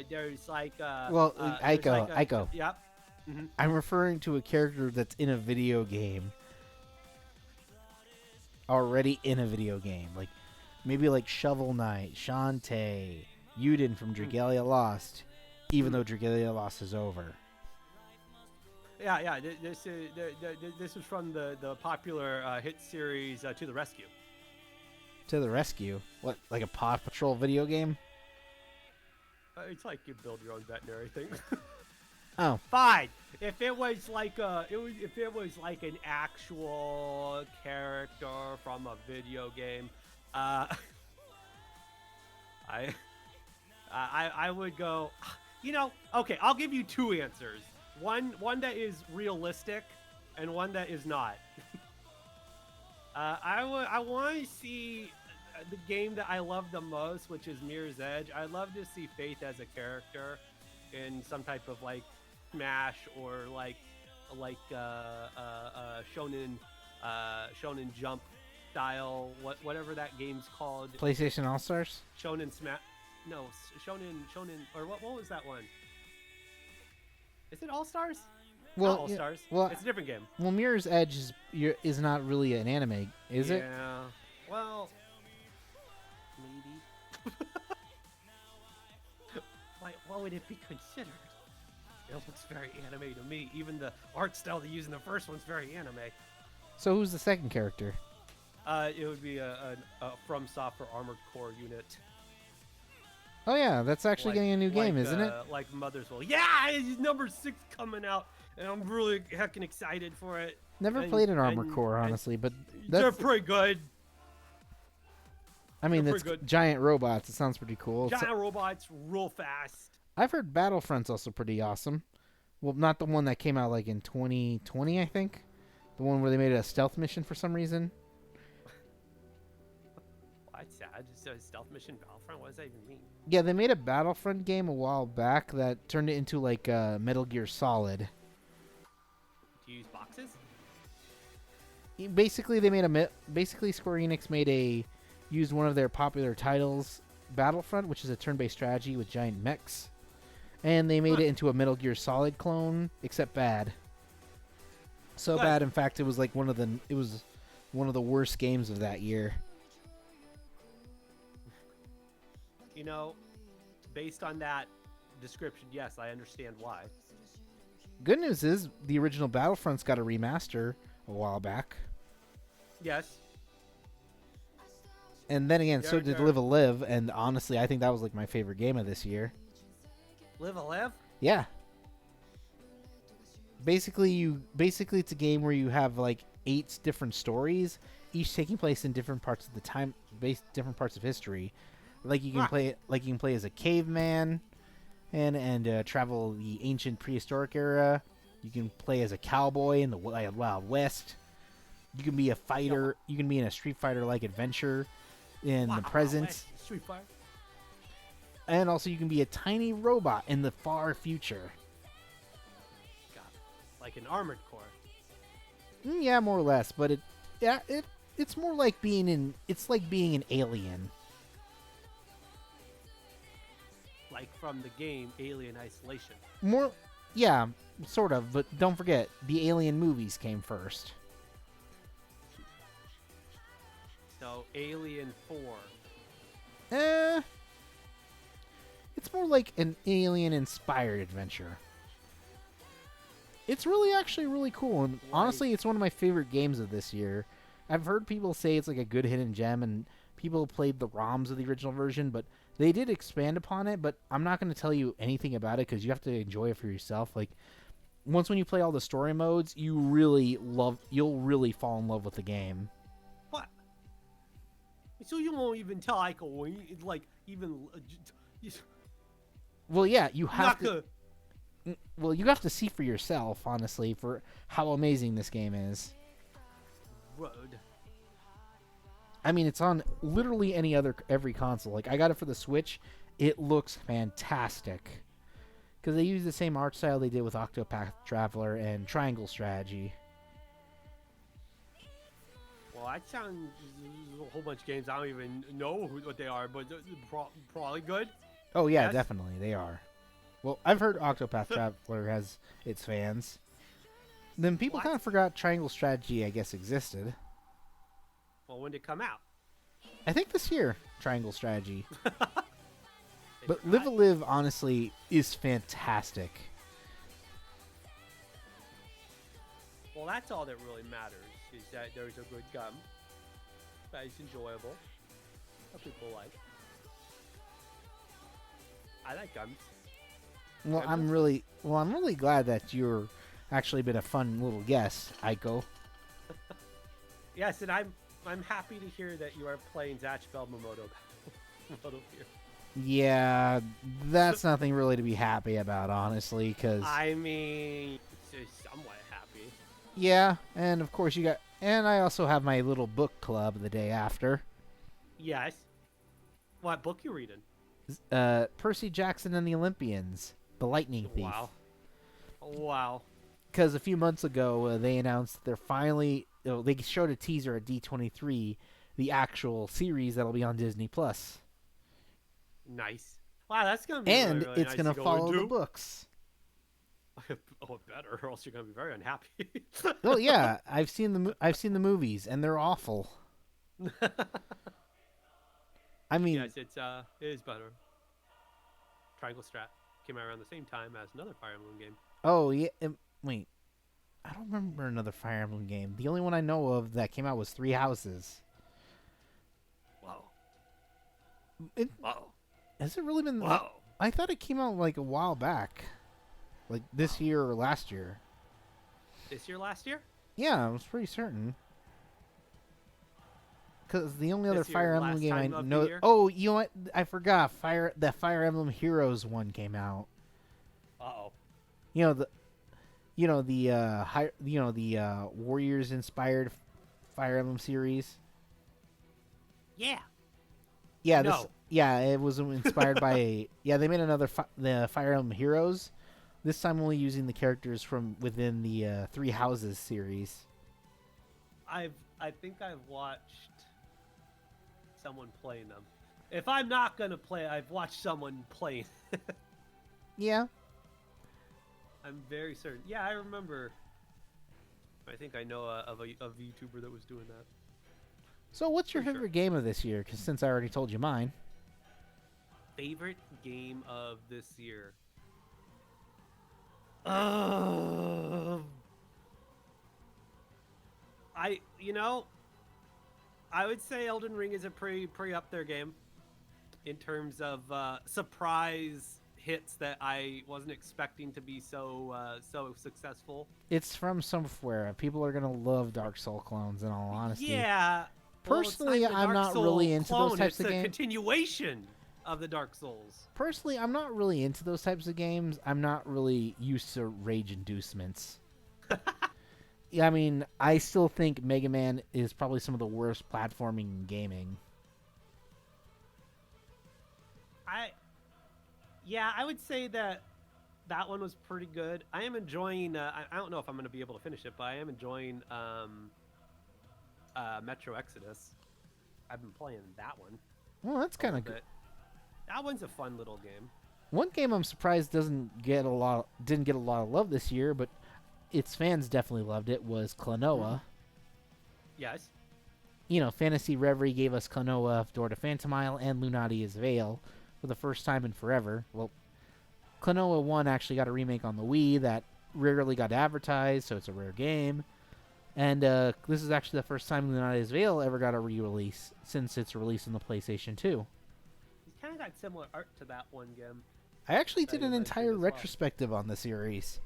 there's like Well, Aiko. Yep. Mm-hmm. I'm referring to a character that's in a video game. Already in a video game. Like, maybe like Shovel Knight, Shantae, Yuden from Dragalia Lost, even though Dragalia Lost is over. Yeah. This is from the popular hit series To the Rescue. To the Rescue? What, like a Paw Patrol video game? It's like you build your own veterinary thing. Oh, fine. If it was like an actual character from a video game, I would go. Okay, I'll give you two answers. One that is realistic, and one that is not. I want to see the game that I love the most, which is Mirror's Edge. I'd love to see Faith as a character in some type of like Smash or like Shonen Jump style, whatever that game's called. PlayStation All Stars? Shonen Smash. No, Shonen, or what was that one? Is it All Stars? Well, not All Stars. Well, it's a different game. Well, Mirror's Edge is not really an anime, is it? Yeah. Well, maybe. Like, what would it be considered? It looks very anime to me. Even the art style they use in the first one's very anime. So who's the second character? It would be a From Software Armored Core unit. Oh yeah, that's actually getting a new game, isn't it? Like Mothersville. Yeah, it's number 6 coming out, and I'm really heckin' excited for it. Never played an Armored Core, honestly, but they're pretty good. I mean, that's giant robots. It sounds pretty cool. Giant robots, real fast. I've heard Battlefront's also pretty awesome. Well, not the one that came out like in 2020, I think. The one where they made it a stealth mission for some reason. That's sad. Just a stealth mission Battlefront. What does that even mean? Yeah, they made a Battlefront game a while back that turned it into like Metal Gear Solid. Do you use boxes? Basically, basically Square Enix used one of their popular titles, Battlefront, which is a turn-based strategy with giant mechs, and they made it into a Metal Gear Solid clone, except bad. So bad, in fact, it was like one of the worst games of that year. Based on that description, yes, I understand why. Good news is the original Battlefront's got a remaster a while back. Yes. And then again, so did Live a Live, and honestly, I think that was like my favorite game of this year. Live a Live? Yeah. Basically, it's a game where you have like 8 different stories, each taking place in different parts of the time, different parts of history. Like you can play as a caveman, and travel the ancient prehistoric era. You can play as a cowboy in the Wild West. You can be a fighter. You can be in a Street Fighter-like adventure in the present. Street Fighter. And also, you can be a tiny robot in the far future. God, like an Armored Core. Yeah, more or less. But it's more like being an alien. Like from the game Alien Isolation. sort of, but don't forget, the Alien movies came first. So Alien 4. It's more like an Alien-inspired adventure. It's really actually really cool, and honestly, it's one of my favorite games of this year. I've heard people say it's like a good hidden gem, and people played the ROMs of the original version, but they did expand upon it, but I'm not going to tell you anything about it because you have to enjoy it for yourself. Like, once when you play all the story modes, you'll really fall in love with the game. What? So you won't even tell Aiko, Well, yeah, you have to. Naka. Well, you have to see for yourself, honestly, for how amazing this game is. Road. I mean, it's on literally every console. Like, I got it for the Switch. It looks fantastic. Because they use the same art style they did with Octopath Traveler and Triangle Strategy. Well, that sounds a whole bunch of games. I don't even know what they are, but probably good. Oh, yeah, Yes. definitely. They are. Well, I've heard Octopath Traveler has its fans. Then people What? kind of forgot Triangle Strategy, I guess, existed. Well, when did it come out? I think this year, Triangle Strategy. They But forgot. Live a Live, honestly, is fantastic. Well, that's all that really matters, is that there's a good gum that is enjoyable, that people like. I like gums. Well, Okay. I'm really glad that you're actually been a fun little guest, Aiko. Yes, and I'm happy to hear that you are playing Zatchbell Momoto here. Yeah, that's nothing really to be happy about, honestly, because... I mean, it's somewhat happy. Yeah, and of course you got... And I also have my little book club the day after. Yes. What book you reading? Percy Jackson and the Olympians, The Lightning Thief. Wow. Wow. Because a few months ago, they announced that they're finally... they showed a teaser at D23, the actual series that'll be on Disney+. Nice. Wow, that's gonna be And really, really it's nice going to to go follow the into. books. Oh, it better, or else you're gonna be very unhappy. Well, yeah, I've seen the movies, and they're awful. I mean, Yes, it is better. Triangle Strat came out around the same time as another Fire Emblem game. oh yeah. Wait, I don't remember another Fire Emblem game. The only one I know of that came out was Three Houses. Wow. It, Wow. has it really been? Wow. I thought it came out like a while back, like this year or last year. This year, last year? Yeah, I was pretty certain. Because the only other This year, Fire Emblem last game I time of the know. year? Oh, you know what? I forgot. The Fire Emblem Heroes one came out. Uh-oh. You know the Warriors inspired Fire Emblem series. Yeah. Yeah, No. it was inspired by they made another the Fire Emblem Heroes. This time only using the characters from within the Three Houses series. I think I've watched someone playing them. If I'm not gonna play, I've watched someone play. Yeah. I'm very certain. Yeah, I remember. I think I know of a YouTuber that was doing that. So what's your Pretty favorite sure. game of this year? 'Cause since I already told you mine. Favorite game of this year. I would say Elden Ring is a pretty up there game in terms of surprise hits that I wasn't expecting to be so successful. It's from Software. People are gonna love Dark Soul clones. In all honesty. Yeah. Personally, well, it's not I'm the Dark not Soul really into those clone, types of It's a games. continuation of the Dark Souls. Personally, I'm not really into those types of games. I'm not really used to rage inducements. Yeah, I mean, I still think Mega Man is probably some of the worst platforming in gaming. I would say that one was pretty good. I am enjoying. I don't know if I'm going to be able to finish it, but I am enjoying Metro Exodus. I've been playing that one. Well, that's kind of good. good. That one's a fun little game. One game I'm surprised didn't get a lot of love this year, but its fans definitely loved it, was Klonoa. Yes. Fantasy Reverie gave us Klonoa, Door to Phantom Isle, and Lunatia's Veil for the first time in forever. Well, Klonoa 1 actually got a remake on the Wii that rarely got advertised, so it's a rare game. And this is actually the first time Lunatia's Veil ever got a re-release since its release on the PlayStation 2. It's kind of got similar art to that one game. I actually did an mentioned entire as well. retrospective on the series.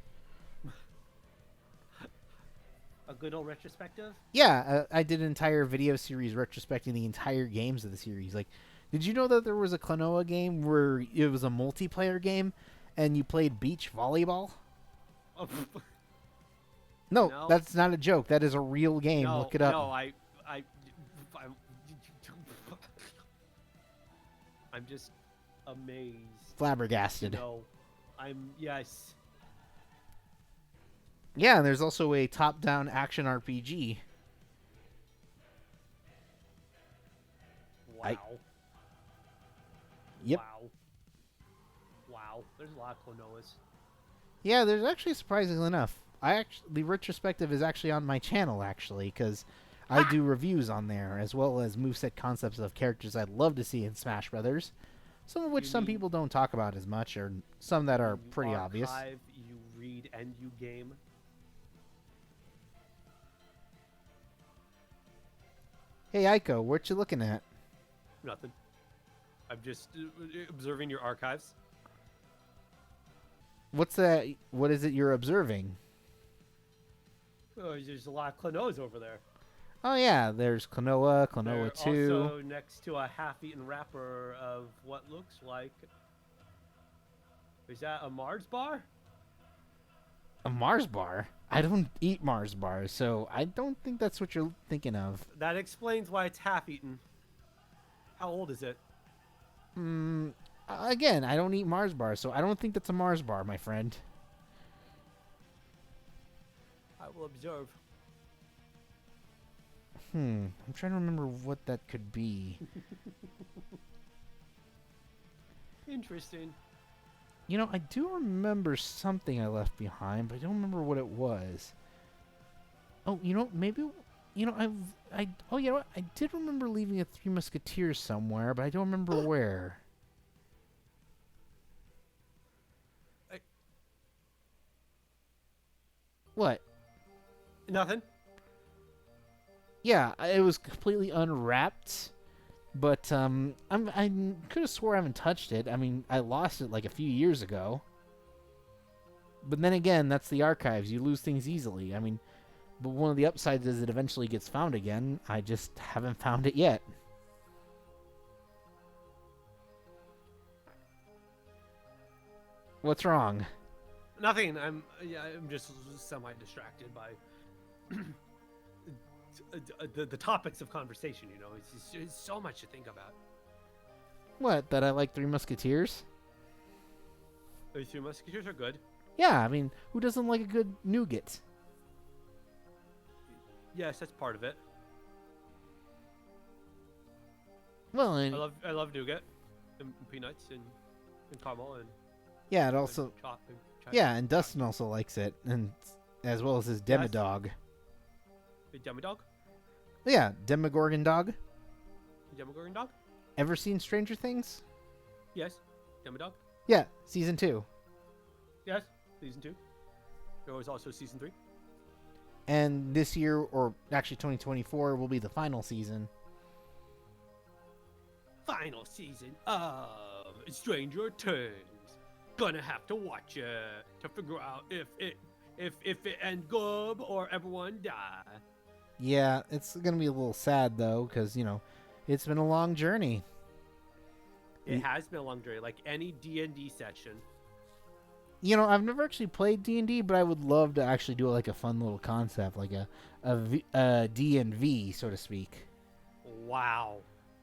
A good old retrospective? Yeah, I did an entire video series retrospecting the entire games of the series. Like, did you know that there was a Klonoa game where it was a multiplayer game and you played beach volleyball? Oh, No, that's not a joke. That is a real game. Look it up. No, I'm just amazed. Flabbergasted. Yes. Yeah, and there's also a top-down action RPG. Wow. Yep. Wow. There's a lot of Klonoas. Yeah, there's actually, surprisingly enough. The retrospective is actually on my channel, actually, because I do reviews on there, as well as moveset concepts of characters I'd love to see in Smash Brothers. Some of which some people don't talk about as much, or some that are pretty obvious. You read, and you game. Hey, Aiko, what you looking at? Nothing. I'm just observing your archives. What's that? What is it you're observing? Oh, there's a lot of Klonoas over there. Oh, yeah, there's Klonoa, Klonoa They're 2. also next to a half-eaten wrapper of what looks like... Is that a Mars bar? A Mars bar? I don't eat Mars bars, so I don't think that's what you're thinking of. That explains why it's half-eaten. How old is it? Again, I don't eat Mars bars, so I don't think that's a Mars bar, my friend. I will observe. I'm trying to remember what that could be. Interesting. I do remember something I left behind, but I don't remember what it was. Oh, maybe... I did remember leaving a Three Musketeers somewhere, but I don't remember where. What? Nothing. Yeah, it was completely unwrapped, but I could have swore I haven't touched it. I mean, I lost it like a few years ago. But then again, that's the archives. You lose things easily. I mean, but one of the upsides is it eventually gets found again. I just haven't found it yet. What's wrong? Nothing. I'm just semi-distracted by the topics of conversation. It's so much to think about. What? That I like Three Musketeers? Those Three Musketeers are good. Yeah, I mean, who doesn't like a good nougat? Yes, that's part of it. Well, and I love nougat and peanuts and caramel and yeah, it also and chocolate. yeah, and Dustin also likes it, and as well as his Demodog. A Demodog? Yeah, Demogorgon dog. A Demogorgon dog? Ever seen Stranger Things? Yes. Demodog? Yeah, season 2. Yes. Season 2. There was also season 3. And this year, or actually 2024, will be the final season. Final season of Stranger Things. Gonna have to watch it to figure out if it end good or everyone die. Yeah, it's gonna be a little sad though, because it's been a long journey. It has been a long journey, like any D&D session. I've never actually played D&D, but I would love to actually do like a fun little concept, like a D&V, so to speak. Wow.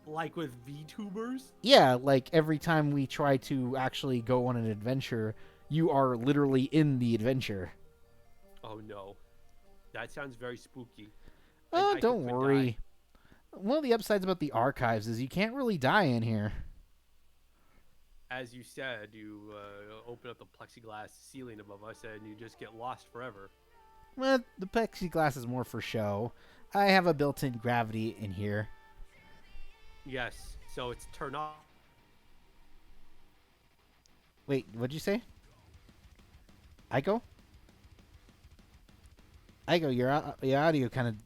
Like with VTubers? Yeah, like every time we try to actually go on an adventure, you are literally in the adventure. Oh no. That sounds very spooky. Oh, don't worry. One of the upsides about the archives is you can't really die in here. as you said, you open up the plexiglass ceiling above us, and you just get lost forever. Well, the plexiglass is more for show. I have a built-in gravity in here. Yes, so it's turn off. Wait, what'd you say? Aiko? Aiko, your audio kind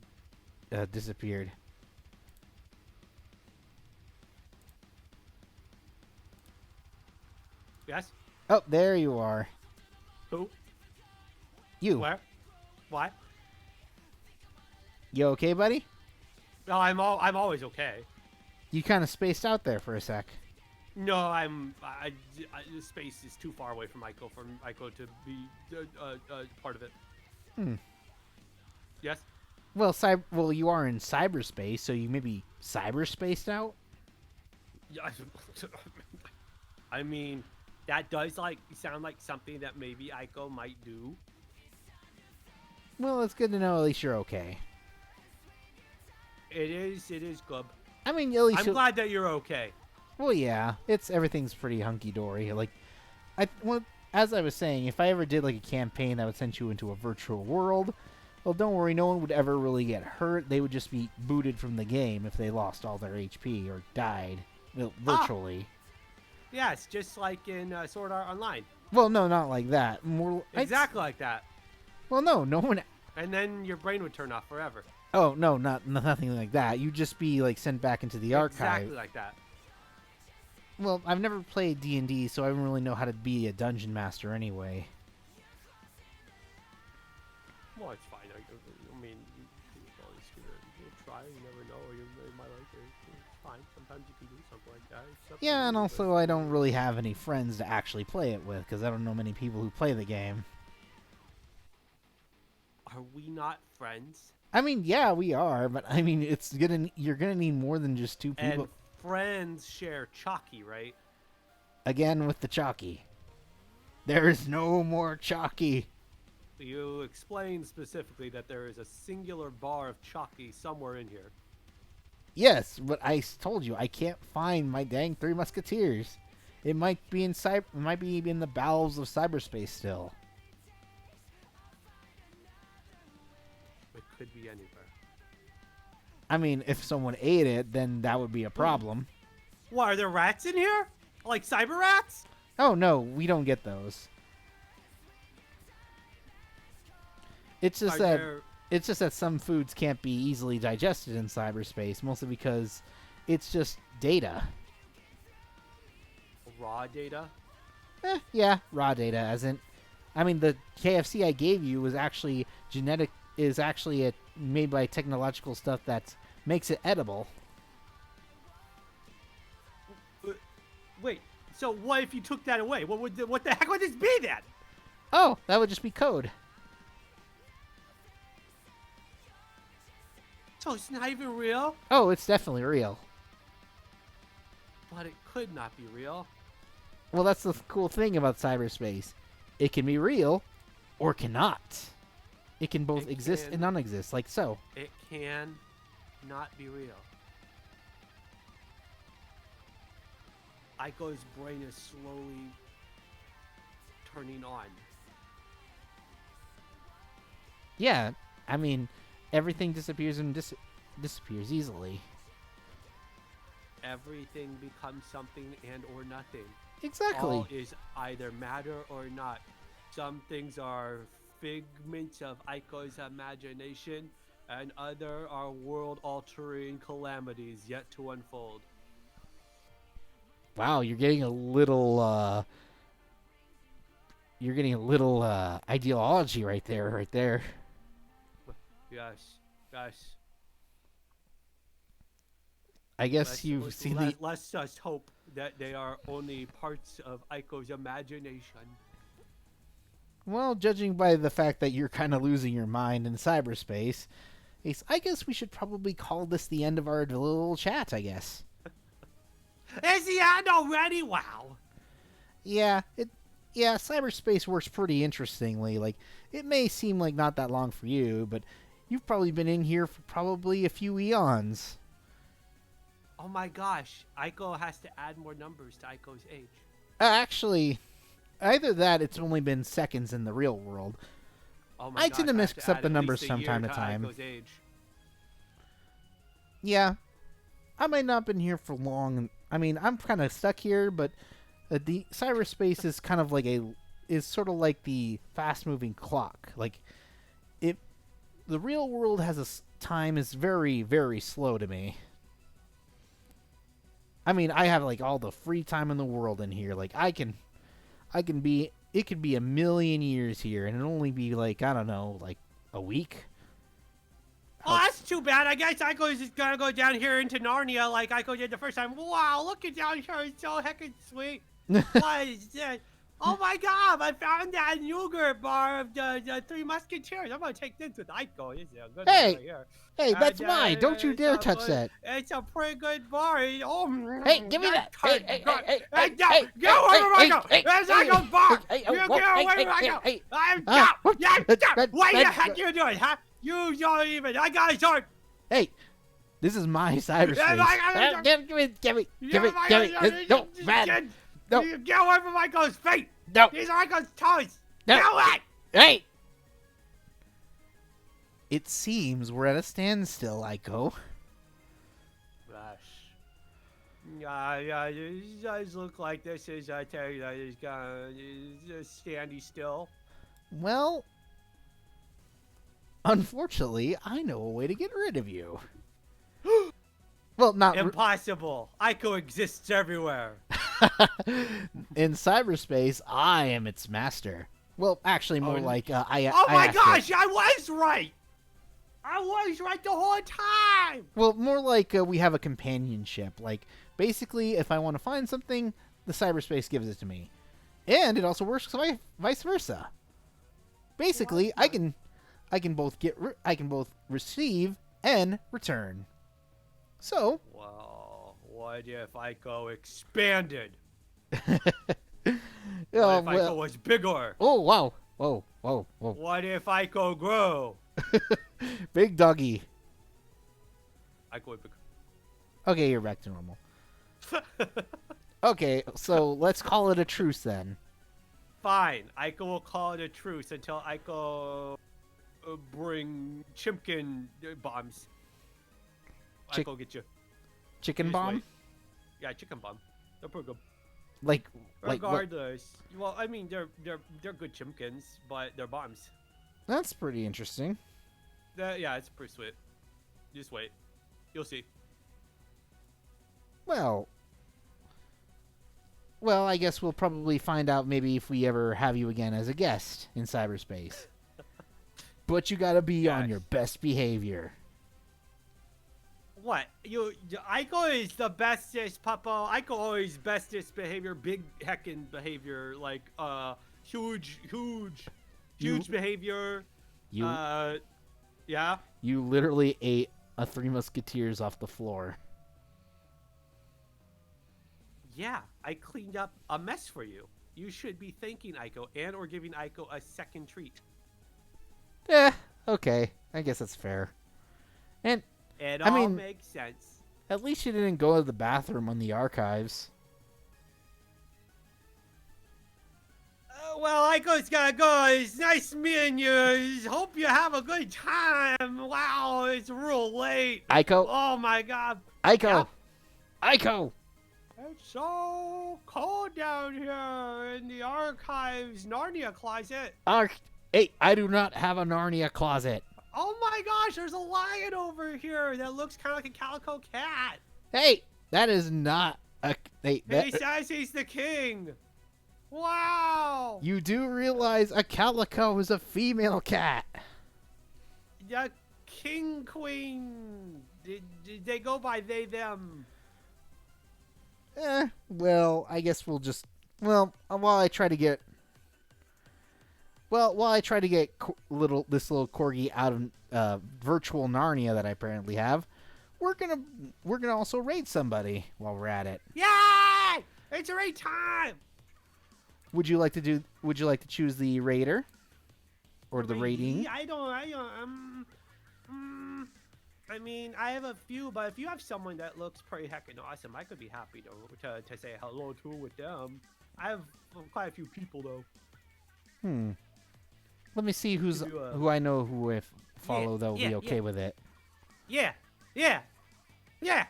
of disappeared. Yes. Oh, there you are. Who? You. Where? What? You okay, buddy? No, I'm always okay. You kind of spaced out there for a sec. No, space is too far away from Ico to be part of it. Yes. Well, well, you are in cyberspace, so you may be cyberspaced out. Yeah. I mean, that does sound like something that maybe Ico might do. Well, it's good to know at least you're okay. It is good. I mean, at least I'm glad that you're okay. Well, yeah, everything's pretty hunky dory. As I was saying, if I ever did like a campaign that would send you into a virtual world, well, don't worry, no one would ever really get hurt. They would just be booted from the game if they lost all their HP or died virtually. Yes, just like in Sword Art Online. Well, no, not like that. Exactly like that. Well, no one. And then your brain would turn off forever. Oh no, nothing like that. You'd just be like sent back into the archive. Exactly like that. Well, I've never played D&D, so I don't really know how to be a dungeon master anyway. Well, it's fine. I mean, you'll try. You never know. You might like it. It's fine. Sometimes you can do something like that. Yeah, and also I don't really have any friends to actually play it with, because I don't know many people who play the game. Are we not friends? I mean, yeah, we are, but I mean, you're gonna need more than just two people. And friends share chalky, right? Again with the chalky. There is no more chalky. You explained specifically that there is a singular bar of chalky somewhere in here. Yes, but I told you I can't find my dang Three Musketeers. It might be in the bowels of cyberspace still. It could be anywhere. I mean, if someone ate it, then that would be a problem. What, are there rats in here? Like cyber rats? Oh no, we don't get those. It's just that some foods can't be easily digested in cyberspace, mostly because it's just data. Raw data? Yeah, raw data. I mean, the KFC I gave you was actually made by technological stuff that makes it edible. Wait, so what if you took that away? What the heck would this be then? Oh, that would just be code. So it's not even real? Oh, it's definitely real. But it could not be real. Well, that's the cool thing about cyberspace. It can be real, or cannot. It can both exist and non-exist, like so. It can not be real. Aiko's brain is slowly turning on. Yeah, I mean, everything disappears and disappears easily. Everything becomes something and or nothing. Exactly. All is either matter or not. Some things are figments of Aiko's imagination, and other are world-altering calamities yet to unfold. Wow, you're getting a little ideology right there. Yes. I guess you've seen Let's just hope that they are only parts of Aiko's imagination. Well, judging by the fact that you're kind of losing your mind in cyberspace, I guess we should probably call this the end of our little chat, I guess. Is the end already? Wow. Yeah, cyberspace works pretty interestingly. Like, it may seem like not that long for you, but you've probably been in here for probably a few eons. Oh my gosh, Aiko has to add more numbers to Aiko's age. Actually, either that, it's only been seconds in the real world. Oh my I gosh, tend to I have mix up add the at numbers least a from year time to time. Aiko's age. Yeah, I might not have been here for long. I mean, I'm kind of stuck here, but the cyberspace is kind of like is sort of like the fast-moving clock. Like it, the real world has time is very, very slow to me. I mean, I have like all the free time in the world in here. Like I can be. It could be a million years here, and it'll only be like I don't know, like a week. Oh, that's too bad. I guess Aiko is just gonna go down here into Narnia like Aiko did the first time. Wow, look at down here. It's so heckin' sweet. What is this? Oh my god, I found that yogurt bar of the Three Musketeers. I'm gonna take this with Aiko. This is a good one right here. Hey, that's mine! Don't you it's dare a touch good- that! It's a pretty good bar. Oh, Hey, give me that! Hey, Hey, hey, go away from hey, Aiko! hey, There's hey, Aiko's bar! hey, You hey, get away hey, from Aiko! hey, I'm ah, down! Yeah, that- what the that- heck you doing, huh? You don't even. I got a sword! Hey, this is my cyberspace. Yeah, Give me, no, man, no. You get away from Aiko's feet! no, These are Aiko's toes! no. Get away! Hey! It seems we're at a standstill, Aiko. Gosh. Yeah, you guys look like this is, I tell you, that is gonna standy still. Well, unfortunately, I know a way to get rid of you. Well, not Impossible. Aiko exists everywhere. in cyberspace. I am its master. Well, actually, more like I. Oh I my asked gosh, it. I was right! I was right the whole time! Well, more like we have a companionship. Like, basically, if I want to find something, the cyberspace gives it to me, and it also works vice versa. Basically, I can both I can both receive and return. So, Well, what if Aiko expanded? oh, What if Aiko was bigger? oh wow, whoa, whoa, whoa, What if Aiko grew? big doggy. Aiko was bigger. Okay, you're back to normal. Okay, so let's call it a truce then. Fine. Aiko will call it a truce until Aiko bring chimkin bombs. Aiko get you. Chicken Just bomb? wait. Yeah, chicken bomb. They're pretty good. Like what? Regardless, well, I mean, they're good chimkins, but they're bombs. That's pretty interesting. Yeah, it's pretty sweet. Just wait. You'll see. Well, I guess we'll probably find out maybe if we ever have you again as a guest in cyberspace. But you gotta be on Yes. your best behavior. What? Aiko is the bestest, Papa. Aiko always bestest behavior, big heckin' behavior, like, huge behavior. You Yeah? you literally ate a Three Musketeers off the floor. Yeah, I cleaned up a mess for you. You should be thanking Aiko and or giving Aiko a second treat. Okay. I guess that's fair. And It I all mean- makes sense. at least you didn't go to the bathroom on the archives. Well, Aiko's gotta go. It's nice meeting you. Hope you have a good time. Wow, it's real late. Aiko, Oh my god. Aiko, Aiko. It's so cold down here in the archives Narnia closet. Hey, I do not have a Narnia closet. Oh my gosh, there's a lion over here that looks kind of like a calico cat. Hey, that is not a. Hey, He says he's the king. Wow. you do realize a calico is a female cat. The king, queen. Did they go by they, them? Well, I guess we'll just. Well, while I try to get. Well, while I try to get this little corgi out of virtual Narnia that I apparently have, we're gonna also raid somebody while we're at it. Yay! It's a raid time. Would you like to choose the raider, or the rating? I mean, I have a few, but if you have someone that looks pretty heckin' awesome, I could be happy to say hello to with them. I have quite a few people though. Let me see Give you a- who I know who if follow they'll yeah, be okay yeah. with it. Yeah, yeah, yeah.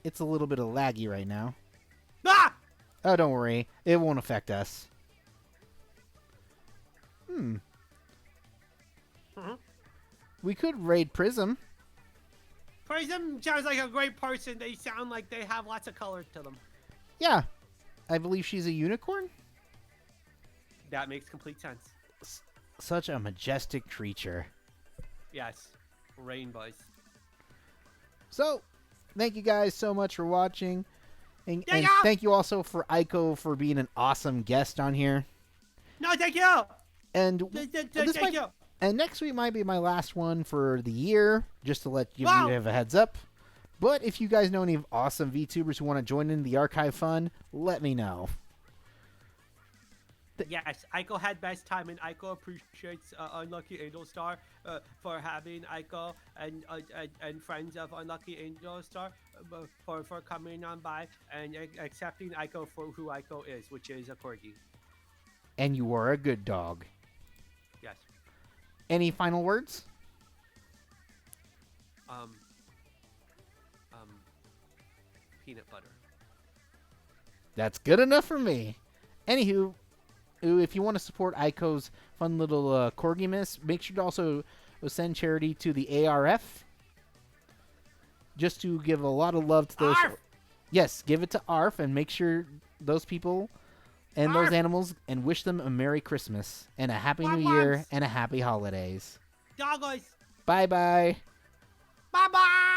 It's a little bit of laggy right now. Ah! Oh, don't worry. It won't affect us. We could raid Prism. Prism sounds like a great person. They sound like they have lots of color to them. Yeah. I believe she's a unicorn. That makes complete sense. Such a majestic creature. Yes, rainbows. So, thank you guys so much for watching. And Yeah. thank you also for Aiko for being an awesome guest on here. No, thank you. And Thank you. And next week might be my last one for the year, just to let you Wow. have a heads up. But if you guys know any awesome VTubers who want to join in the archive fun, let me know. Yes, Aiko had best time, and Aiko appreciates Unlucky Angel Star for having Aiko and friends of Unlucky Angel Star for coming on by and accepting Aiko for who Aiko is, which is a corgi. And you are a good dog. Yes. Any final words? Peanut butter. That's good enough for me. Anywho, if you want to support Aiko's fun little corgi miss, make sure to also send charity to the ARF. Just to give a lot of love to those. ARF! Yes, give it to ARF and make sure those people and those ARF! animals and wish them a Merry Christmas and a Happy New Womp Year womps! and a Happy Holidays. Doggos. Bye bye. Bye bye.